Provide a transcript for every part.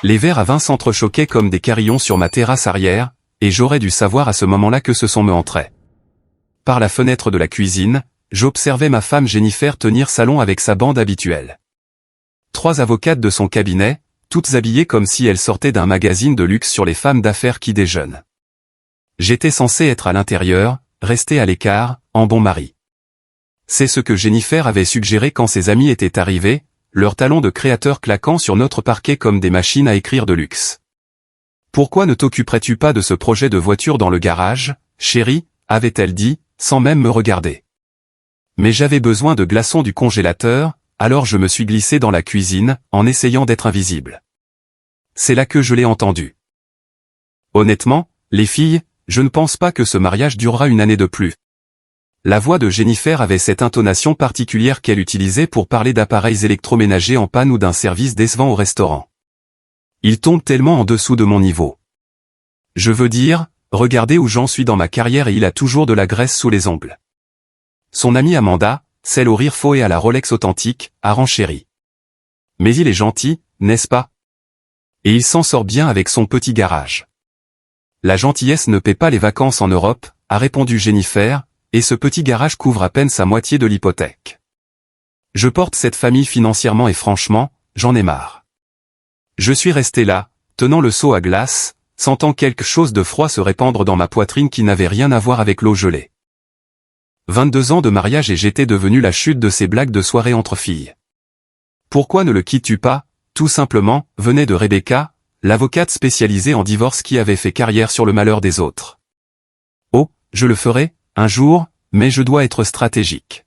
Les verres à vin s'entrechoquaient comme des carillons sur ma terrasse arrière, et j'aurais dû savoir à ce moment-là que ce son me hanterait. Par la fenêtre de la cuisine, j'observais ma femme Jennifer tenir salon avec sa bande habituelle. 3 avocates de son cabinet, toutes habillées comme si elles sortaient d'un magazine de luxe sur les femmes d'affaires qui déjeunent. J'étais censé être à l'intérieur, rester à l'écart, en bon mari. C'est ce que Jennifer avait suggéré quand ses amis étaient arrivés, leurs talons de créateurs claquant sur notre parquet comme des machines à écrire de luxe. « Pourquoi ne t'occuperais-tu pas de ce projet de voiture dans le garage, chérie ?» avait-elle dit, sans même me regarder. Mais j'avais besoin de glaçons du congélateur, alors je me suis glissé dans la cuisine, en essayant d'être invisible. C'est là que je l'ai entendu. Honnêtement, les filles, je ne pense pas que ce mariage durera une année de plus. La voix de Jennifer avait cette intonation particulière qu'elle utilisait pour parler d'appareils électroménagers en panne ou d'un service décevant au restaurant. Il tombe tellement en dessous de mon niveau. Je veux dire, regardez où j'en suis dans ma carrière et il a toujours de la graisse sous les ongles. Son amie Amanda, celle au rire faux et à la Rolex authentique, a renchéri. Mais il est gentil, n'est-ce pas? Et il s'en sort bien avec son petit garage. La gentillesse ne paie pas les vacances en Europe, a répondu Jennifer, et ce petit garage couvre à peine sa moitié de l'hypothèque. Je porte cette famille financièrement et franchement, j'en ai marre. Je suis resté là, tenant le seau à glace, sentant quelque chose de froid se répandre dans ma poitrine qui n'avait rien à voir avec l'eau gelée. 22 ans de mariage et j'étais devenu la chute de ces blagues de soirée entre filles. Pourquoi ne le quittes-tu pas, tout simplement, venait de Rebecca, l'avocate spécialisée en divorce qui avait fait carrière sur le malheur des autres. Oh, je le ferai, un jour, mais je dois être stratégique.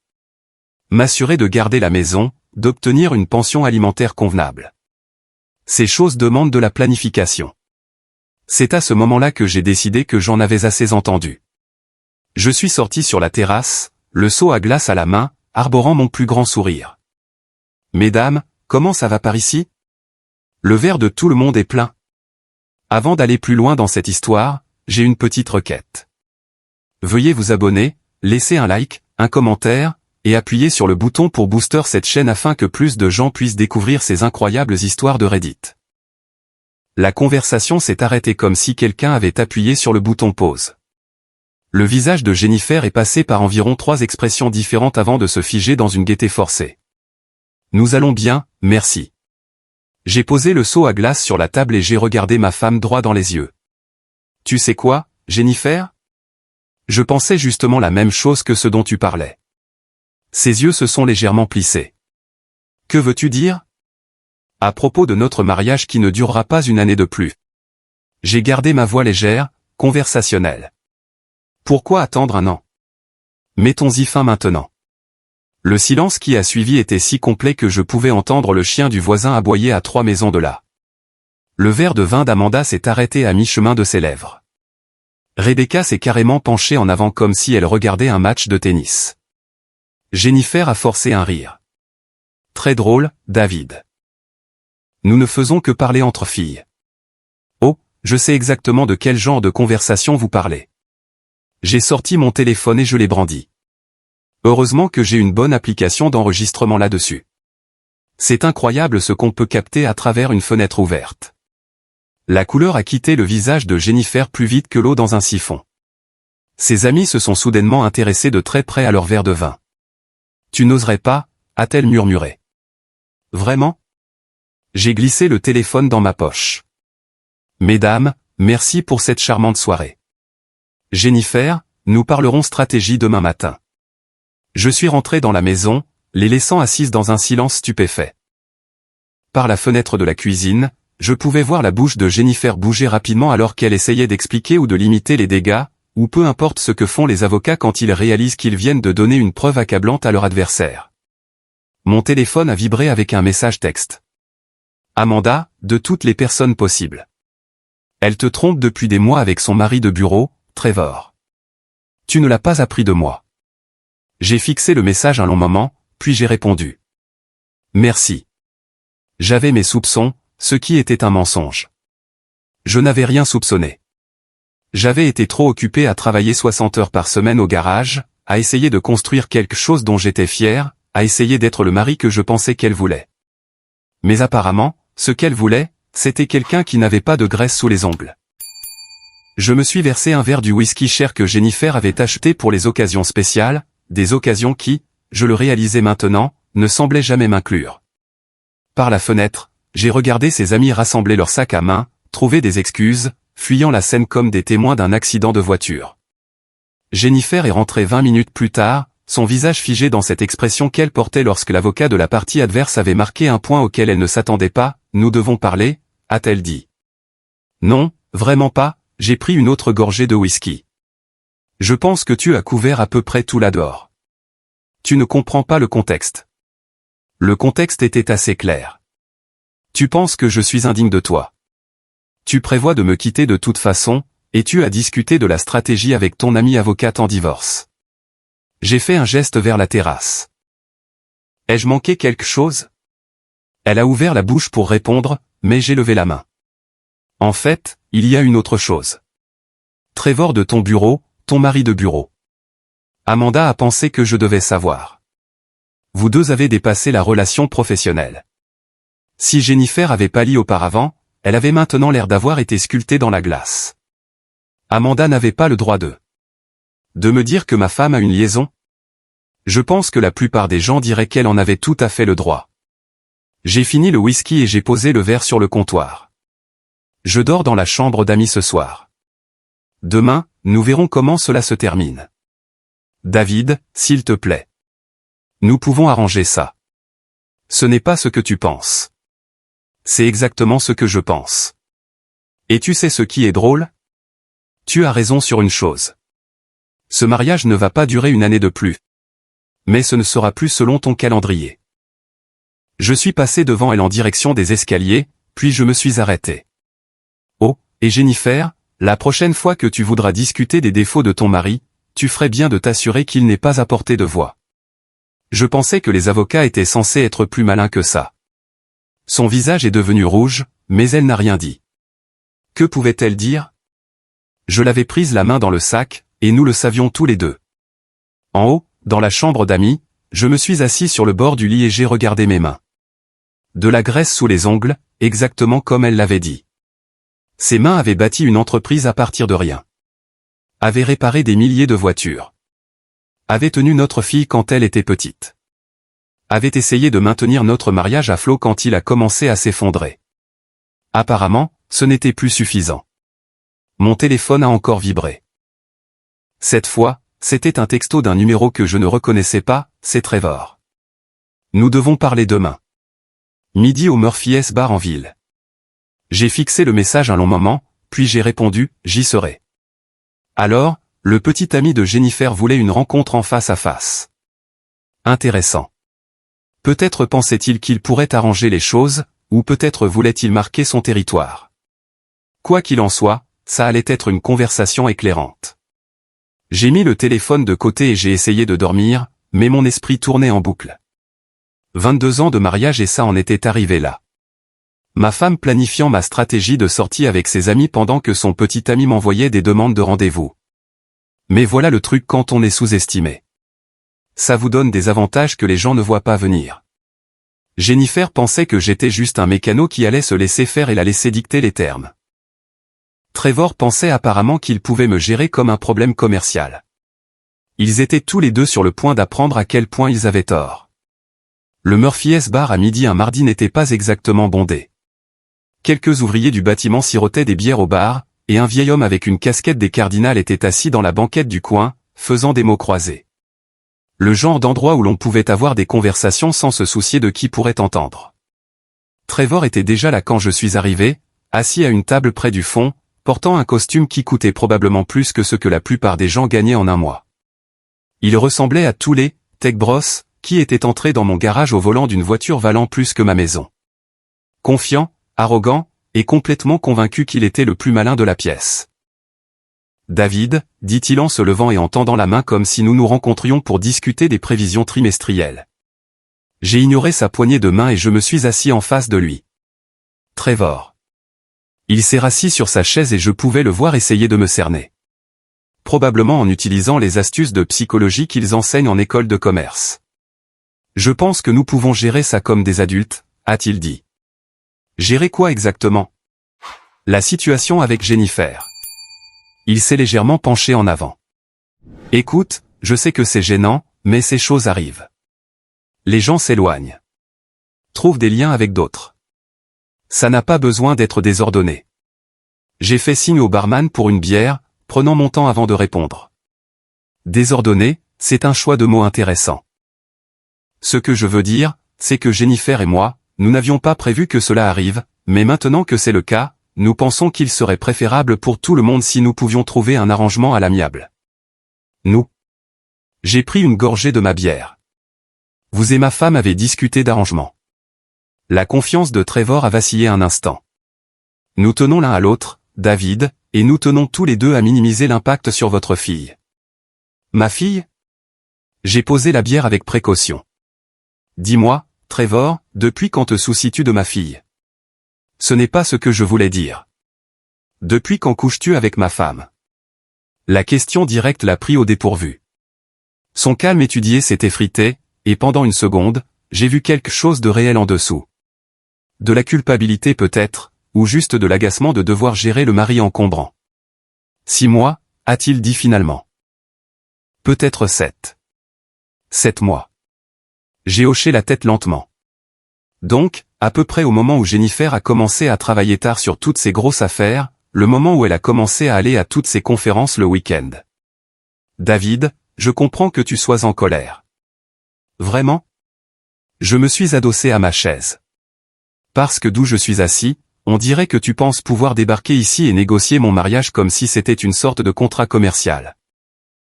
M'assurer de garder la maison, d'obtenir une pension alimentaire convenable. Ces choses demandent de la planification. C'est à ce moment-là que j'ai décidé que j'en avais assez entendu. Je suis sorti sur la terrasse, le seau à glace à la main, arborant mon plus grand sourire. Mesdames, comment ça va par ici? Le verre de tout le monde est plein. Avant d'aller plus loin dans cette histoire, j'ai une petite requête. Veuillez vous abonner, laisser un like, un commentaire, et appuyer sur le bouton pour booster cette chaîne afin que plus de gens puissent découvrir ces incroyables histoires de Reddit. La conversation s'est arrêtée comme si quelqu'un avait appuyé sur le bouton pause. Le visage de Jennifer est passé par environ 3 expressions différentes avant de se figer dans une gaieté forcée. Nous allons bien, merci. J'ai posé le seau à glace sur la table et j'ai regardé ma femme droit dans les yeux. Tu sais quoi, Jennifer? Je pensais justement la même chose que ce dont tu parlais. Ses yeux se sont légèrement plissés. Que veux-tu dire? À propos de notre mariage qui ne durera pas une année de plus. J'ai gardé ma voix légère, conversationnelle. Pourquoi attendre un an? Mettons-y fin maintenant. Le silence qui a suivi était si complet que je pouvais entendre le chien du voisin aboyer à 3 maisons de là. Le verre de vin d'Amanda s'est arrêté à mi-chemin de ses lèvres. Rebecca s'est carrément penchée en avant comme si elle regardait un match de tennis. Jennifer a forcé un rire. Très drôle, David. Nous ne faisons que parler entre filles. Oh, je sais exactement de quel genre de conversation vous parlez. J'ai sorti mon téléphone et je l'ai brandi. Heureusement que j'ai une bonne application d'enregistrement là-dessus. C'est incroyable ce qu'on peut capter à travers une fenêtre ouverte. La couleur a quitté le visage de Jennifer plus vite que l'eau dans un siphon. Ses amis se sont soudainement intéressés de très près à leur verre de vin. Tu n'oserais pas, a-t-elle murmuré. Vraiment? J'ai glissé le téléphone dans ma poche. Mesdames, merci pour cette charmante soirée. Jennifer, nous parlerons stratégie demain matin. Je suis rentré dans la maison, les laissant assises dans un silence stupéfait. Par la fenêtre de la cuisine, je pouvais voir la bouche de Jennifer bouger rapidement alors qu'elle essayait d'expliquer ou de limiter les dégâts, ou peu importe ce que font les avocats quand ils réalisent qu'ils viennent de donner une preuve accablante à leur adversaire. Mon téléphone a vibré avec un message texte. Amanda, de toutes les personnes possibles. Elle te trompe depuis des mois avec son mari de bureau, Trevor. Tu ne l'as pas appris de moi. J'ai fixé le message un long moment, puis j'ai répondu. Merci. J'avais mes soupçons, ce qui était un mensonge. Je n'avais rien soupçonné. J'avais été trop occupé à travailler 60 heures par semaine au garage, à essayer de construire quelque chose dont j'étais fier, à essayer d'être le mari que je pensais qu'elle voulait. Mais apparemment, ce qu'elle voulait, c'était quelqu'un qui n'avait pas de graisse sous les ongles. Je me suis versé un verre du whisky cher que Jennifer avait acheté pour les occasions spéciales, des occasions qui, je le réalisais maintenant, ne semblaient jamais m'inclure. Par la fenêtre, j'ai regardé ses amis rassembler leurs sacs à main, trouver des excuses, fuyant la scène comme des témoins d'un accident de voiture. Jennifer est rentrée 20 minutes plus tard, son visage figé dans cette expression qu'elle portait lorsque l'avocat de la partie adverse avait marqué un point auquel elle ne s'attendait pas. « Nous devons parler », a-t-elle dit. « Non, vraiment pas, j'ai pris une autre gorgée de whisky. Je pense que tu as couvert à peu près tout là dehors. Tu ne comprends pas le contexte. Le contexte était assez clair. Tu penses que je suis indigne de toi. Tu prévois de me quitter de toute façon, et tu as discuté de la stratégie avec ton amie avocate en divorce. » J'ai fait un geste vers la terrasse. Ai-je manqué quelque chose? Elle a ouvert la bouche pour répondre, mais j'ai levé la main. En fait, il y a une autre chose. Trevor de ton bureau, ton mari de bureau. Amanda a pensé que je devais savoir. Vous deux avez dépassé la relation professionnelle. Si Jennifer avait pâli auparavant, elle avait maintenant l'air d'avoir été sculptée dans la glace. Amanda n'avait pas le droit de me dire que ma femme a une liaison? Je pense que la plupart des gens diraient qu'elle en avait tout à fait le droit. J'ai fini le whisky et j'ai posé le verre sur le comptoir. Je dors dans la chambre d'amis ce soir. Demain, nous verrons comment cela se termine. David, s'il te plaît. Nous pouvons arranger ça. Ce n'est pas ce que tu penses. C'est exactement ce que je pense. Et tu sais ce qui est drôle? Tu as raison sur une chose. Ce mariage ne va pas durer une année de plus. Mais ce ne sera plus selon ton calendrier. Je suis passé devant elle en direction des escaliers, puis je me suis arrêté. Oh, et Jennifer, la prochaine fois que tu voudras discuter des défauts de ton mari, tu ferais bien de t'assurer qu'il n'est pas à portée de voix. Je pensais que les avocats étaient censés être plus malins que ça. Son visage est devenu rouge, mais elle n'a rien dit. Que pouvait-elle dire? Je l'avais prise la main dans le sac, et nous le savions tous les deux. En haut, dans la chambre d'amis, je me suis assis sur le bord du lit et j'ai regardé mes mains. De la graisse sous les ongles, exactement comme elle l'avait dit. Ses mains avaient bâti une entreprise à partir de rien. Avaient réparé des milliers de voitures. Avaient tenu notre fille quand elle était petite. Avaient essayé de maintenir notre mariage à flot quand il a commencé à s'effondrer. Apparemment, ce n'était plus suffisant. Mon téléphone a encore vibré. Cette fois, c'était un texto d'un numéro que je ne reconnaissais pas, c'est Trevor. Nous devons parler demain. Midi au Murphy's Bar en ville. J'ai fixé le message un long moment, puis j'ai répondu, j'y serai. Alors, le petit ami de Jennifer voulait une rencontre en face à face. Intéressant. Peut-être pensait-il qu'il pourrait arranger les choses, ou peut-être voulait-il marquer son territoire. Quoi qu'il en soit, ça allait être une conversation éclairante. J'ai mis le téléphone de côté et j'ai essayé de dormir, mais mon esprit tournait en boucle. 22 ans de mariage et ça en était arrivé là. Ma femme planifiant ma stratégie de sortie avec ses amis pendant que son petit ami m'envoyait des demandes de rendez-vous. Mais voilà le truc quand on est sous-estimé. Ça vous donne des avantages que les gens ne voient pas venir. Jennifer pensait que j'étais juste un mécano qui allait se laisser faire et la laisser dicter les termes. Trevor pensait apparemment qu'il pouvait me gérer comme un problème commercial. Ils étaient tous les deux sur le point d'apprendre à quel point ils avaient tort. Le Murphy's Bar à midi un mardi n'était pas exactement bondé. Quelques ouvriers du bâtiment sirotaient des bières au bar, et un vieil homme avec une casquette des Cardinals était assis dans la banquette du coin, faisant des mots croisés. Le genre d'endroit où l'on pouvait avoir des conversations sans se soucier de qui pourrait entendre. Trevor était déjà là quand je suis arrivé, assis à une table près du fond, portant un costume qui coûtait probablement plus que ce que la plupart des gens gagnaient en un mois. Il ressemblait à tous les Tech Bros qui étaient entrés dans mon garage au volant d'une voiture valant plus que ma maison. Confiant, arrogant, et complètement convaincu qu'il était le plus malin de la pièce. David, dit-il en se levant et en tendant la main comme si nous nous rencontrions pour discuter des prévisions trimestrielles. J'ai ignoré sa poignée de main et je me suis assis en face de lui. Trevor. Il s'est rassis sur sa chaise et je pouvais le voir essayer de me cerner. Probablement en utilisant les astuces de psychologie qu'ils enseignent en école de commerce. Je pense que nous pouvons gérer ça comme des adultes, a-t-il dit. Gérer quoi exactement? La situation avec Jennifer. Il s'est légèrement penché en avant. Écoute, je sais que c'est gênant, mais ces choses arrivent. Les gens s'éloignent. Trouvent des liens avec d'autres. Ça n'a pas besoin d'être désordonné. J'ai fait signe au barman pour une bière, prenant mon temps avant de répondre. Désordonné, c'est un choix de mots intéressant. Ce que je veux dire, c'est que Jennifer et moi, nous n'avions pas prévu que cela arrive, mais maintenant que c'est le cas, nous pensons qu'il serait préférable pour tout le monde si nous pouvions trouver un arrangement à l'amiable. Nous. J'ai pris une gorgée de ma bière. Vous et ma femme avez discuté d'arrangement. La confiance de Trevor a vacillé un instant. Nous tenons l'un à l'autre, David, et nous tenons tous les deux à minimiser l'impact sur votre fille. Ma fille? J'ai posé la bière avec précaution. Dis-moi, Trevor, depuis quand te soucies-tu de ma fille? Ce n'est pas ce que je voulais dire. Depuis quand couches-tu avec ma femme? La question directe l'a pris au dépourvu. Son calme étudié s'est effrité, et pendant une seconde, j'ai vu quelque chose de réel en dessous. De la culpabilité peut-être, ou juste de l'agacement de devoir gérer le mari encombrant. 6 mois, a-t-il dit finalement. Peut-être 7. 7 mois. J'ai hoché la tête lentement. Donc, à peu près au moment où Jennifer a commencé à travailler tard sur toutes ses grosses affaires, le moment où elle a commencé à aller à toutes ses conférences le week-end. David, je comprends que tu sois en colère. Vraiment? Je me suis adossé à ma chaise. Parce que d'où je suis assis, on dirait que tu penses pouvoir débarquer ici et négocier mon mariage comme si c'était une sorte de contrat commercial.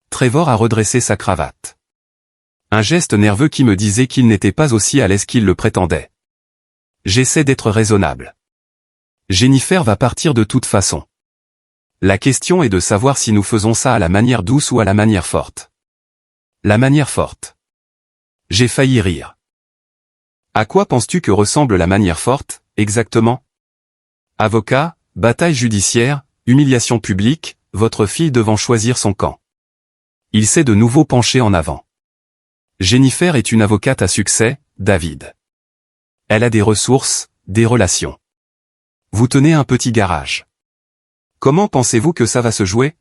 Trevor a redressé sa cravate. Un geste nerveux qui me disait qu'il n'était pas aussi à l'aise qu'il le prétendait. J'essaie d'être raisonnable. Jennifer va partir de toute façon. La question est de savoir si nous faisons ça à la manière douce ou à la manière forte. La manière forte. J'ai failli rire. À quoi penses-tu que ressemble la manière forte, exactement? Avocat, bataille judiciaire, humiliation publique, votre fille devant choisir son camp. Il s'est de nouveau penché en avant. Jennifer est une avocate à succès, David. Elle a des ressources, des relations. Vous tenez un petit garage. Comment pensez-vous que ça va se jouer?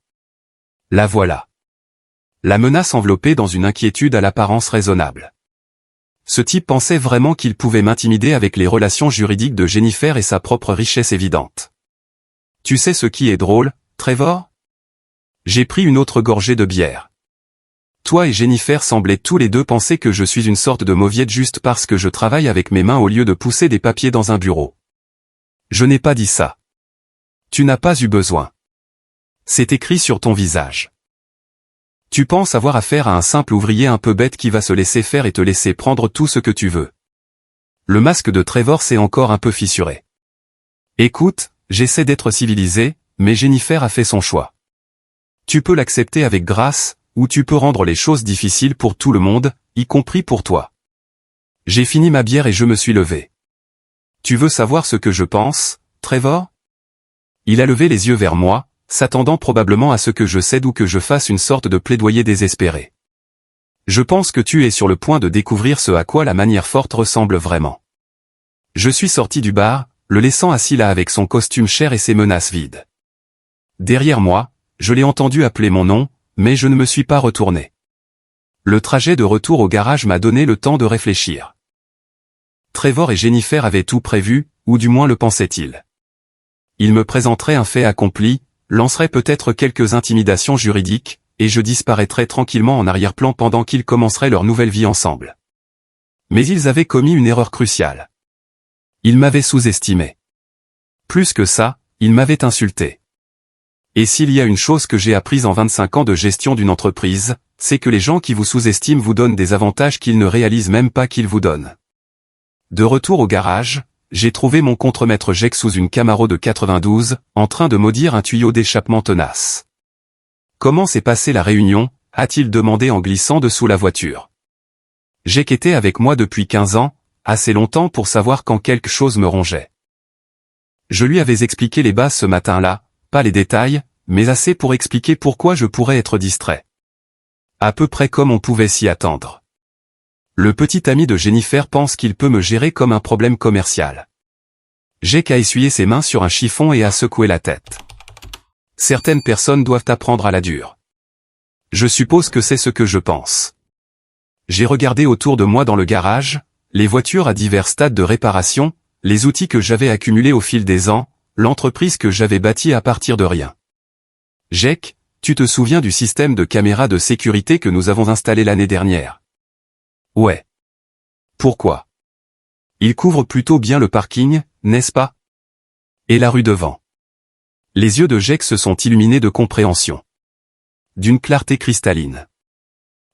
La voilà. La menace enveloppée dans une inquiétude à l'apparence raisonnable. Ce type pensait vraiment qu'il pouvait m'intimider avec les relations juridiques de Jennifer et sa propre richesse évidente. Tu sais ce qui est drôle, Trevor? J'ai pris une autre gorgée de bière. Toi et Jennifer semblaient tous les deux penser que je suis une sorte de mauviette juste parce que je travaille avec mes mains au lieu de pousser des papiers dans un bureau. Je n'ai pas dit ça. Tu n'as pas eu besoin. C'est écrit sur ton visage. Tu penses avoir affaire à un simple ouvrier un peu bête qui va se laisser faire et te laisser prendre tout ce que tu veux. Le masque de Trevor s'est encore un peu fissuré. Écoute, j'essaie d'être civilisé, mais Jennifer a fait son choix. Tu peux l'accepter avec grâce, ou tu peux rendre les choses difficiles pour tout le monde, y compris pour toi. J'ai fini ma bière et je me suis levé. Tu veux savoir ce que je pense, Trevor? Il a levé les yeux vers moi, s'attendant probablement à ce que je cède ou que je fasse une sorte de plaidoyer désespéré. Je pense que tu es sur le point de découvrir ce à quoi la manière forte ressemble vraiment. Je suis sorti du bar, le laissant assis là avec son costume cher et ses menaces vides. Derrière moi, je l'ai entendu appeler mon nom, mais je ne me suis pas retourné. Le trajet de retour au garage m'a donné le temps de réfléchir. Trevor et Jennifer avaient tout prévu, ou du moins le pensaient-ils. Ils me présenteraient un fait accompli, lanceraient peut-être quelques intimidations juridiques, et je disparaîtrais tranquillement en arrière-plan pendant qu'ils commenceraient leur nouvelle vie ensemble. Mais ils avaient commis une erreur cruciale. Ils m'avaient sous-estimé. Plus que ça, ils m'avaient insulté. Et s'il y a une chose que j'ai apprise en 25 ans de gestion d'une entreprise, c'est que les gens qui vous sous-estiment vous donnent des avantages qu'ils ne réalisent même pas qu'ils vous donnent. De retour au garage, j'ai trouvé mon contremaître Jake sous une Camaro de 92, en train de maudire un tuyau d'échappement tenace. « Comment s'est passée la réunion ?» a-t-il demandé en glissant dessous la voiture. Jake était avec moi depuis 15 ans, assez longtemps pour savoir quand quelque chose me rongeait. Je lui avais expliqué les bases ce matin-là, pas les détails, mais assez pour expliquer pourquoi je pourrais être distrait. À peu près comme on pouvait s'y attendre. Le petit ami de Jennifer pense qu'il peut me gérer comme un problème commercial. Jake a essuyé ses mains sur un chiffon et a secoué la tête. Certaines personnes doivent apprendre à la dure. Je suppose que c'est ce que je pense. J'ai regardé autour de moi dans le garage, les voitures à divers stades de réparation, les outils que j'avais accumulés au fil des ans, l'entreprise que j'avais bâtie à partir de rien. Jake, tu te souviens du système de caméras de sécurité que nous avons installé l'année dernière? Ouais. Pourquoi? Il couvre plutôt bien le parking, n'est-ce pas? Et la rue devant. Les yeux de Jake se sont illuminés de compréhension. D'une clarté cristalline.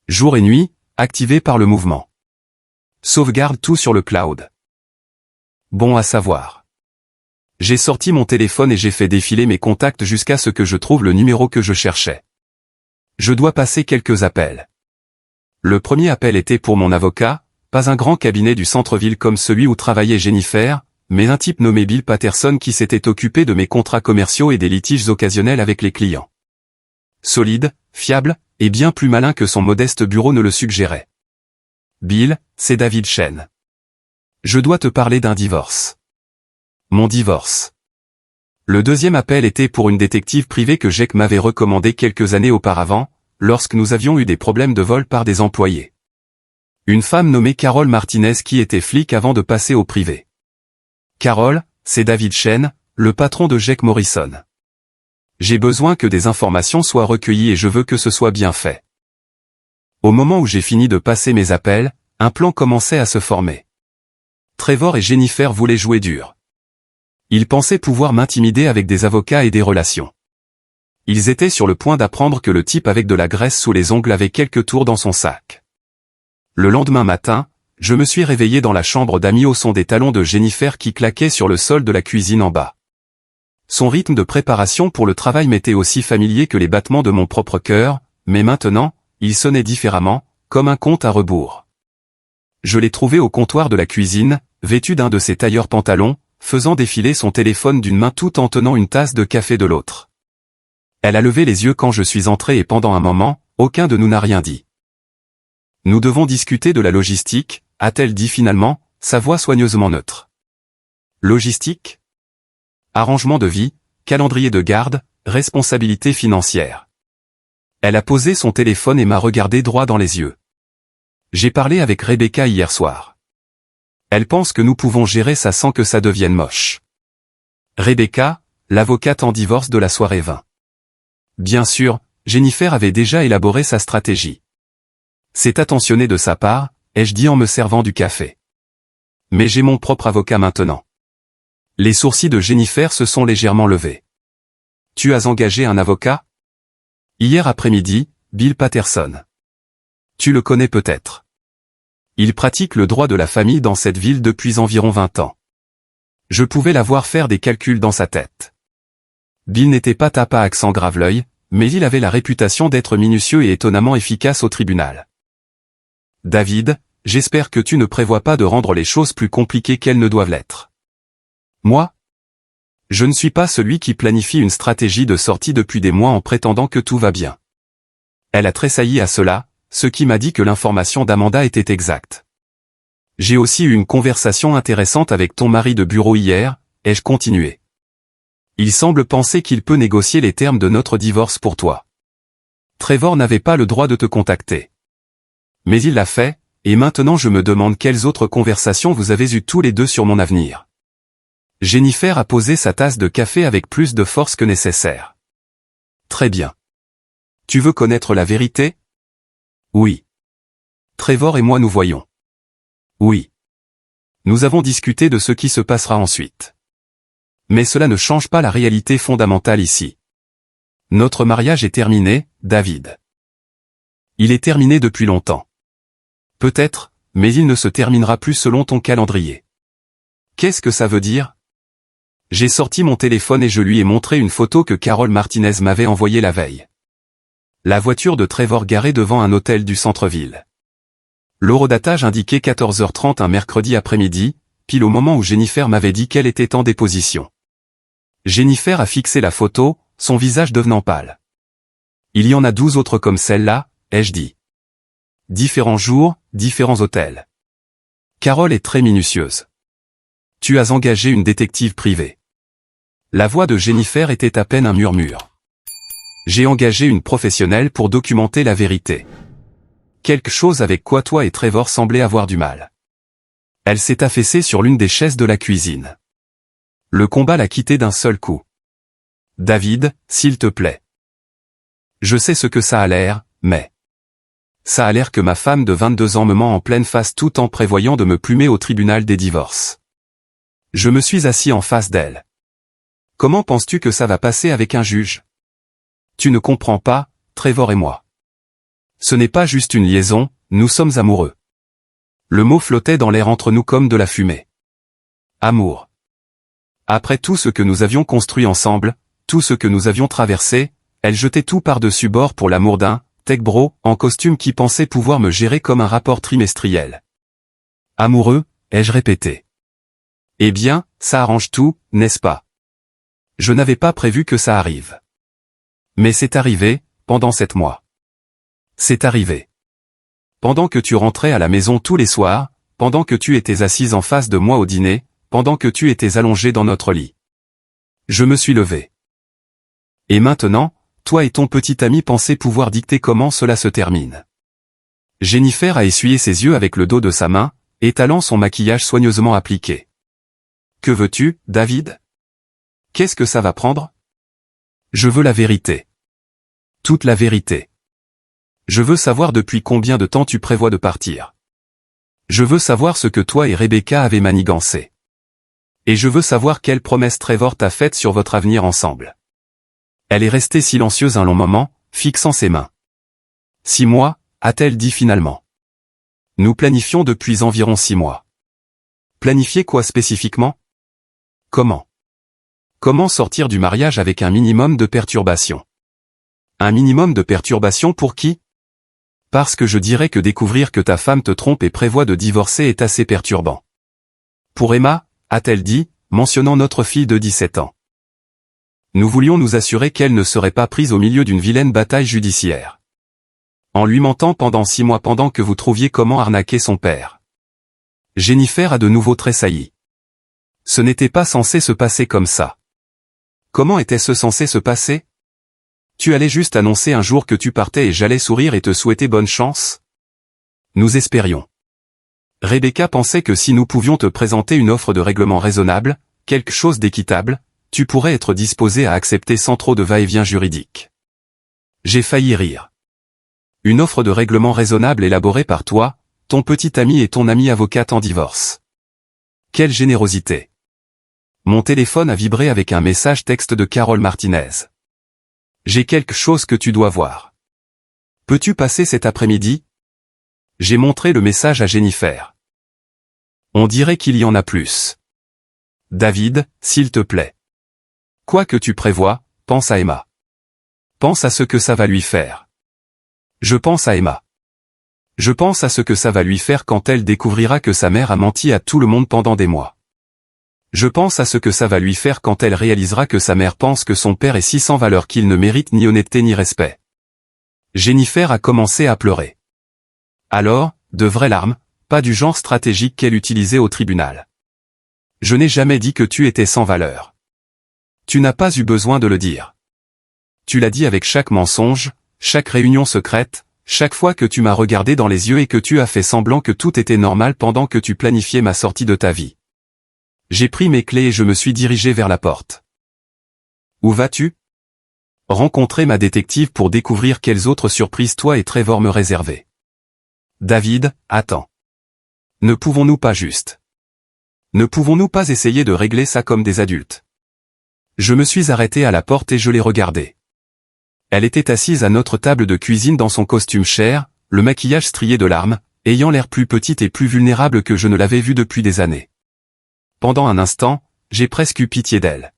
Jour et nuit, activé par le mouvement. Sauvegarde tout sur le cloud. Bon à savoir. J'ai sorti mon téléphone et j'ai fait défiler mes contacts jusqu'à ce que je trouve le numéro que je cherchais. Je dois passer quelques appels. Le premier appel était pour mon avocat, pas un grand cabinet du centre-ville comme celui où travaillait Jennifer, mais un type nommé Bill Patterson qui s'était occupé de mes contrats commerciaux et des litiges occasionnels avec les clients. Solide, fiable, et bien plus malin que son modeste bureau ne le suggérait. Bill, c'est David Chen. Je dois te parler d'un divorce. Mon divorce. Le deuxième appel était pour une détective privée que Jake m'avait recommandée quelques années auparavant, lorsque nous avions eu des problèmes de vol par des employés. Une femme nommée Carol Martinez qui était flic avant de passer au privé. Carol, c'est David Chen, le patron de Jake Morrison. J'ai besoin que des informations soient recueillies et je veux que ce soit bien fait. Au moment où j'ai fini de passer mes appels, un plan commençait à se former. Trevor et Jennifer voulaient jouer dur. Ils pensaient pouvoir m'intimider avec des avocats et des relations. Ils étaient sur le point d'apprendre que le type avec de la graisse sous les ongles avait quelques tours dans son sac. Le lendemain matin, je me suis réveillé dans la chambre d'amis au son des talons de Jennifer qui claquaient sur le sol de la cuisine en bas. Son rythme de préparation pour le travail m'était aussi familier que les battements de mon propre cœur, mais maintenant, il sonnait différemment, comme un compte à rebours. Je l'ai trouvé au comptoir de la cuisine, vêtu d'un de ses tailleurs pantalons, faisant défiler son téléphone d'une main tout en tenant une tasse de café de l'autre. Elle a levé les yeux quand je suis entré et pendant un moment, aucun de nous n'a rien dit. Nous devons discuter de la logistique, a-t-elle dit finalement, sa voix soigneusement neutre. Logistique? Arrangement de vie, calendrier de garde, responsabilité financière. Elle a posé son téléphone et m'a regardé droit dans les yeux. J'ai parlé avec Rebecca hier soir. Elle pense que nous pouvons gérer ça sans que ça devienne moche. Rebecca, l'avocate en divorce de la soirée 20. Bien sûr, Jennifer avait déjà élaboré sa stratégie. C'est attentionné de sa part, ai-je dit en me servant du café. Mais j'ai mon propre avocat maintenant. Les sourcils de Jennifer se sont légèrement levés. Tu as engagé un avocat? Hier après-midi, Bill Patterson. Tu le connais peut-être. Il pratique le droit de la famille dans cette ville depuis environ 20 ans. Je pouvais la voir faire des calculs dans sa tête. Bill n'était pas tape à accent grave-l'œil, mais il avait la réputation d'être minutieux et étonnamment efficace au tribunal. David, j'espère que tu ne prévois pas de rendre les choses plus compliquées qu'elles ne doivent l'être. Moi? Je ne suis pas celui qui planifie une stratégie de sortie depuis des mois en prétendant que tout va bien. Elle a tressailli à cela, ce qui m'a dit que l'information d'Amanda était exacte. J'ai aussi eu une conversation intéressante avec ton mari de bureau hier, ai-je continué. Il semble penser qu'il peut négocier les termes de notre divorce pour toi. Trevor n'avait pas le droit de te contacter. Mais il l'a fait, et maintenant je me demande quelles autres conversations vous avez eues tous les deux sur mon avenir. Jennifer a posé sa tasse de café avec plus de force que nécessaire. Très bien. Tu veux connaître la vérité? Oui. Trevor et moi nous voyons. Oui. Nous avons discuté de ce qui se passera ensuite. Mais cela ne change pas la réalité fondamentale ici. Notre mariage est terminé, David. Il est terminé depuis longtemps. Peut-être, mais il ne se terminera plus selon ton calendrier. Qu'est-ce que ça veut dire? J'ai sorti mon téléphone et je lui ai montré une photo que Carol Martinez m'avait envoyée la veille. La voiture de Trevor garée devant un hôtel du centre-ville. L'horodatage indiquait 14h30 un mercredi après-midi, pile au moment où Jennifer m'avait dit qu'elle était en déposition. Jennifer a fixé la photo, son visage devenant pâle. Il y en a 12 autres comme celle-là, ai-je dit. Différents jours, différents hôtels. Carol est très minutieuse. Tu as engagé une détective privée. La voix de Jennifer était à peine un murmure. J'ai engagé une professionnelle pour documenter la vérité. Quelque chose avec quoi toi et Trevor semblaient avoir du mal. Elle s'est affaissée sur l'une des chaises de la cuisine. Le combat l'a quittée d'un seul coup. David, s'il te plaît. Je sais ce que ça a l'air, mais... Ça a l'air que ma femme de 22 ans me ment en pleine face tout en prévoyant de me plumer au tribunal des divorces. Je me suis assis en face d'elle. Comment penses-tu que ça va passer avec un juge? Tu ne comprends pas, Trevor et moi. Ce n'est pas juste une liaison, nous sommes amoureux. Le mot flottait dans l'air entre nous comme de la fumée. Amour. Après tout ce que nous avions construit ensemble, tout ce que nous avions traversé, elle jetait tout par-dessus bord pour l'amour d'un tech bro en costume qui pensait pouvoir me gérer comme un rapport trimestriel. Amoureux, ai-je répété. Eh bien, ça arrange tout, n'est-ce pas? Je n'avais pas prévu que ça arrive. Mais c'est arrivé, pendant 7 mois. C'est arrivé. Pendant que tu rentrais à la maison tous les soirs, pendant que tu étais assise en face de moi au dîner, pendant que tu étais allongée dans notre lit. Je me suis levé. Et maintenant, toi et ton petit ami pensaient pouvoir dicter comment cela se termine. Jennifer a essuyé ses yeux avec le dos de sa main, étalant son maquillage soigneusement appliqué. Que veux-tu, David? Qu'est-ce que ça va prendre? Je veux la vérité. Toute la vérité. Je veux savoir depuis combien de temps tu prévois de partir. Je veux savoir ce que toi et Rebecca avez manigancé. Et je veux savoir quelle promesse Trevor t'a faite sur votre avenir ensemble. Elle est restée silencieuse un long moment, fixant ses mains. 6 mois, a-t-elle dit finalement. Nous planifions depuis environ 6 mois. Planifier quoi spécifiquement? Comment? Comment sortir du mariage avec un minimum de perturbations? Un minimum de perturbations pour qui? Parce que je dirais que découvrir que ta femme te trompe et prévoit de divorcer est assez perturbant. Pour Emma, a-t-elle dit, mentionnant notre fille de 17 ans. Nous voulions nous assurer qu'elle ne serait pas prise au milieu d'une vilaine bataille judiciaire. En lui mentant pendant 6 mois pendant que vous trouviez comment arnaquer son père. Jennifer a de nouveau tressailli. Ce n'était pas censé se passer comme ça. Comment était-ce censé se passer? Tu allais juste annoncer un jour que tu partais et j'allais sourire et te souhaiter bonne chance? Nous espérions. Rebecca pensait que si nous pouvions te présenter une offre de règlement raisonnable, quelque chose d'équitable, tu pourrais être disposé à accepter sans trop de va-et-vient juridique. J'ai failli rire. Une offre de règlement raisonnable élaborée par toi, ton petit ami et ton amie avocate en divorce. Quelle générosité. Mon téléphone a vibré avec un message texte de Carole Martinez. J'ai quelque chose que tu dois voir. Peux-tu passer cet après-midi? J'ai montré le message à Jennifer. On dirait qu'il y en a plus. David, s'il te plaît. Quoi que tu prévois, pense à Emma. Pense à ce que ça va lui faire. Je pense à Emma. Je pense à ce que ça va lui faire quand elle découvrira que sa mère a menti à tout le monde pendant des mois. Je pense à ce que ça va lui faire quand elle réalisera que sa mère pense que son père est si sans valeur qu'il ne mérite ni honnêteté ni respect. Jennifer a commencé à pleurer. Alors, de vraies larmes, pas du genre stratégique qu'elle utilisait au tribunal. Je n'ai jamais dit que tu étais sans valeur. Tu n'as pas eu besoin de le dire. Tu l'as dit avec chaque mensonge, chaque réunion secrète, chaque fois que tu m'as regardé dans les yeux et que tu as fait semblant que tout était normal pendant que tu planifiais ma sortie de ta vie. J'ai pris mes clés et je me suis dirigé vers la porte. Où vas-tu? Rencontrer ma détective pour découvrir quelles autres surprises toi et Trevor me réservaient. David, attends. Ne pouvons-nous pas juste? Ne pouvons-nous pas essayer de régler ça comme des adultes? Je me suis arrêté à la porte et je l'ai regardée. Elle était assise à notre table de cuisine dans son costume cher, le maquillage strié de larmes, ayant l'air plus petite et plus vulnérable que je ne l'avais vue depuis des années. Pendant un instant, j'ai presque eu pitié d'elle.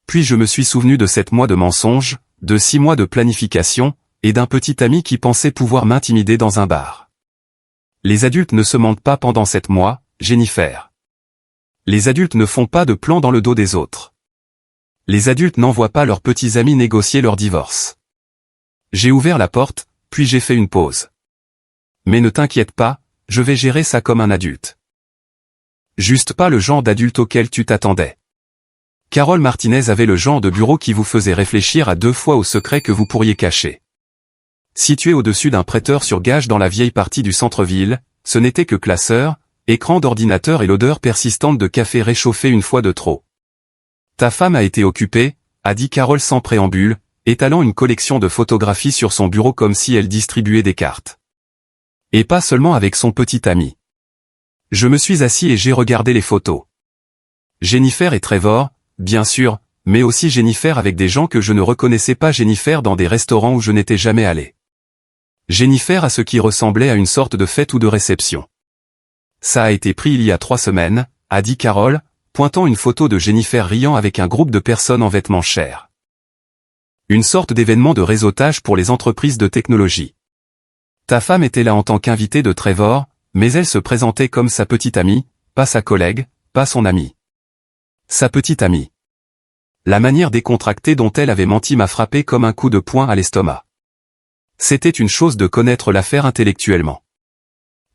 Puis je me suis souvenu de 7 mois de mensonges, de 6 mois de planification, et d'un petit ami qui pensait pouvoir m'intimider dans un bar. Les adultes ne se mentent pas pendant 7 mois, Jennifer. Les adultes ne font pas de plans dans le dos des autres. Les adultes n'envoient pas leurs petits amis négocier leur divorce. J'ai ouvert la porte, puis j'ai fait une pause. Mais ne t'inquiète pas, je vais gérer ça comme un adulte. Juste pas le genre d'adulte auquel tu t'attendais. Carole Martinez avait le genre de bureau qui vous faisait réfléchir à 2 fois au secret que vous pourriez cacher. Situé au-dessus d'un prêteur sur gage dans la vieille partie du centre-ville, ce n'était que classeur, écran d'ordinateur et l'odeur persistante de café réchauffé une fois de trop. Ta femme a été occupée, a dit Carole sans préambule, étalant une collection de photographies sur son bureau comme si elle distribuait des cartes. Et pas seulement avec son petit ami. Je me suis assis et j'ai regardé les photos. Jennifer et Trevor, bien sûr, mais aussi Jennifer avec des gens que je ne reconnaissais pas, Jennifer dans des restaurants où je n'étais jamais allé. Jennifer à ce qui ressemblait à une sorte de fête ou de réception. Ça a été pris il y a 3 semaines, a dit Carole, pointant une photo de Jennifer riant avec un groupe de personnes en vêtements chers. Une sorte d'événement de réseautage pour les entreprises de technologie. Ta femme était là en tant qu'invitée de Trevor, mais elle se présentait comme sa petite amie, pas sa collègue, pas son amie. Sa petite amie. La manière décontractée dont elle avait menti m'a frappé comme un coup de poing à l'estomac. C'était une chose de connaître l'affaire intellectuellement.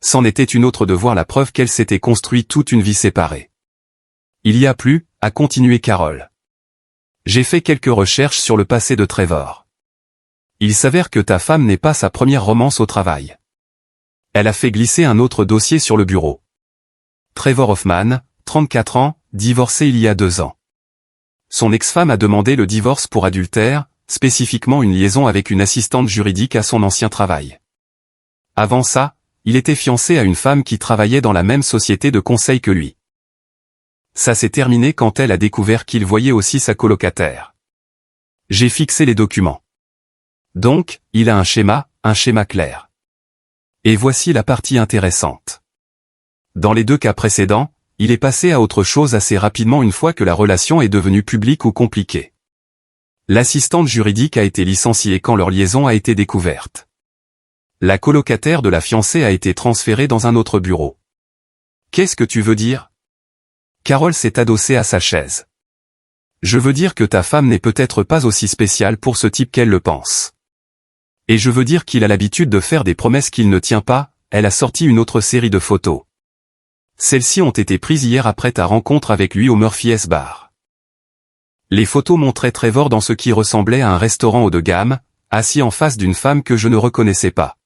C'en était une autre de voir la preuve qu'elle s'était construite toute une vie séparée. Il y a plus, a continué Carole. J'ai fait quelques recherches sur le passé de Trevor. Il s'avère que ta femme n'est pas sa première romance au travail. Elle a fait glisser un autre dossier sur le bureau. Trevor Hoffman, 34 ans, divorcé il y a 2 ans. Son ex-femme a demandé le divorce pour adultère, spécifiquement une liaison avec une assistante juridique à son ancien travail. Avant ça, il était fiancé à une femme qui travaillait dans la même société de conseil que lui. Ça s'est terminé quand elle a découvert qu'il voyait aussi sa colocataire. J'ai fixé les documents. Donc, il a un schéma clair. Et voici la partie intéressante. Dans les 2 cas précédents, il est passé à autre chose assez rapidement une fois que la relation est devenue publique ou compliquée. L'assistante juridique a été licenciée quand leur liaison a été découverte. La colocataire de la fiancée a été transférée dans un autre bureau. Qu'est-ce que tu veux dire? Carole s'est adossée à sa chaise. Je veux dire que ta femme n'est peut-être pas aussi spéciale pour ce type qu'elle le pense. Et je veux dire qu'il a l'habitude de faire des promesses qu'il ne tient pas, elle a sorti une autre série de photos. Celles-ci ont été prises hier après ta rencontre avec lui au Murphy's Bar. Les photos montraient Trevor dans ce qui ressemblait à un restaurant haut de gamme, assis en face d'une femme que je ne reconnaissais pas.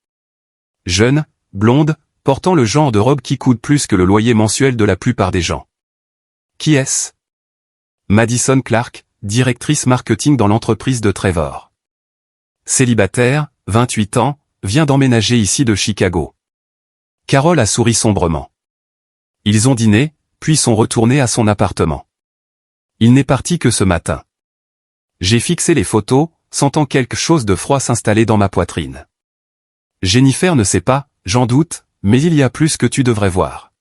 Jeune, blonde, portant le genre de robe qui coûte plus que le loyer mensuel de la plupart des gens. Qui est-ce? Madison Clark, directrice marketing dans l'entreprise de Trevor. Célibataire, 28 ans, vient d'emménager ici de Chicago. Carole a souri sombrement. Ils ont dîné, puis sont retournés à son appartement. Il n'est parti que ce matin. J'ai fixé les photos, sentant quelque chose de froid s'installer dans ma poitrine. Jennifer ne sait pas, j'en doute, mais il y a plus que tu devrais voir.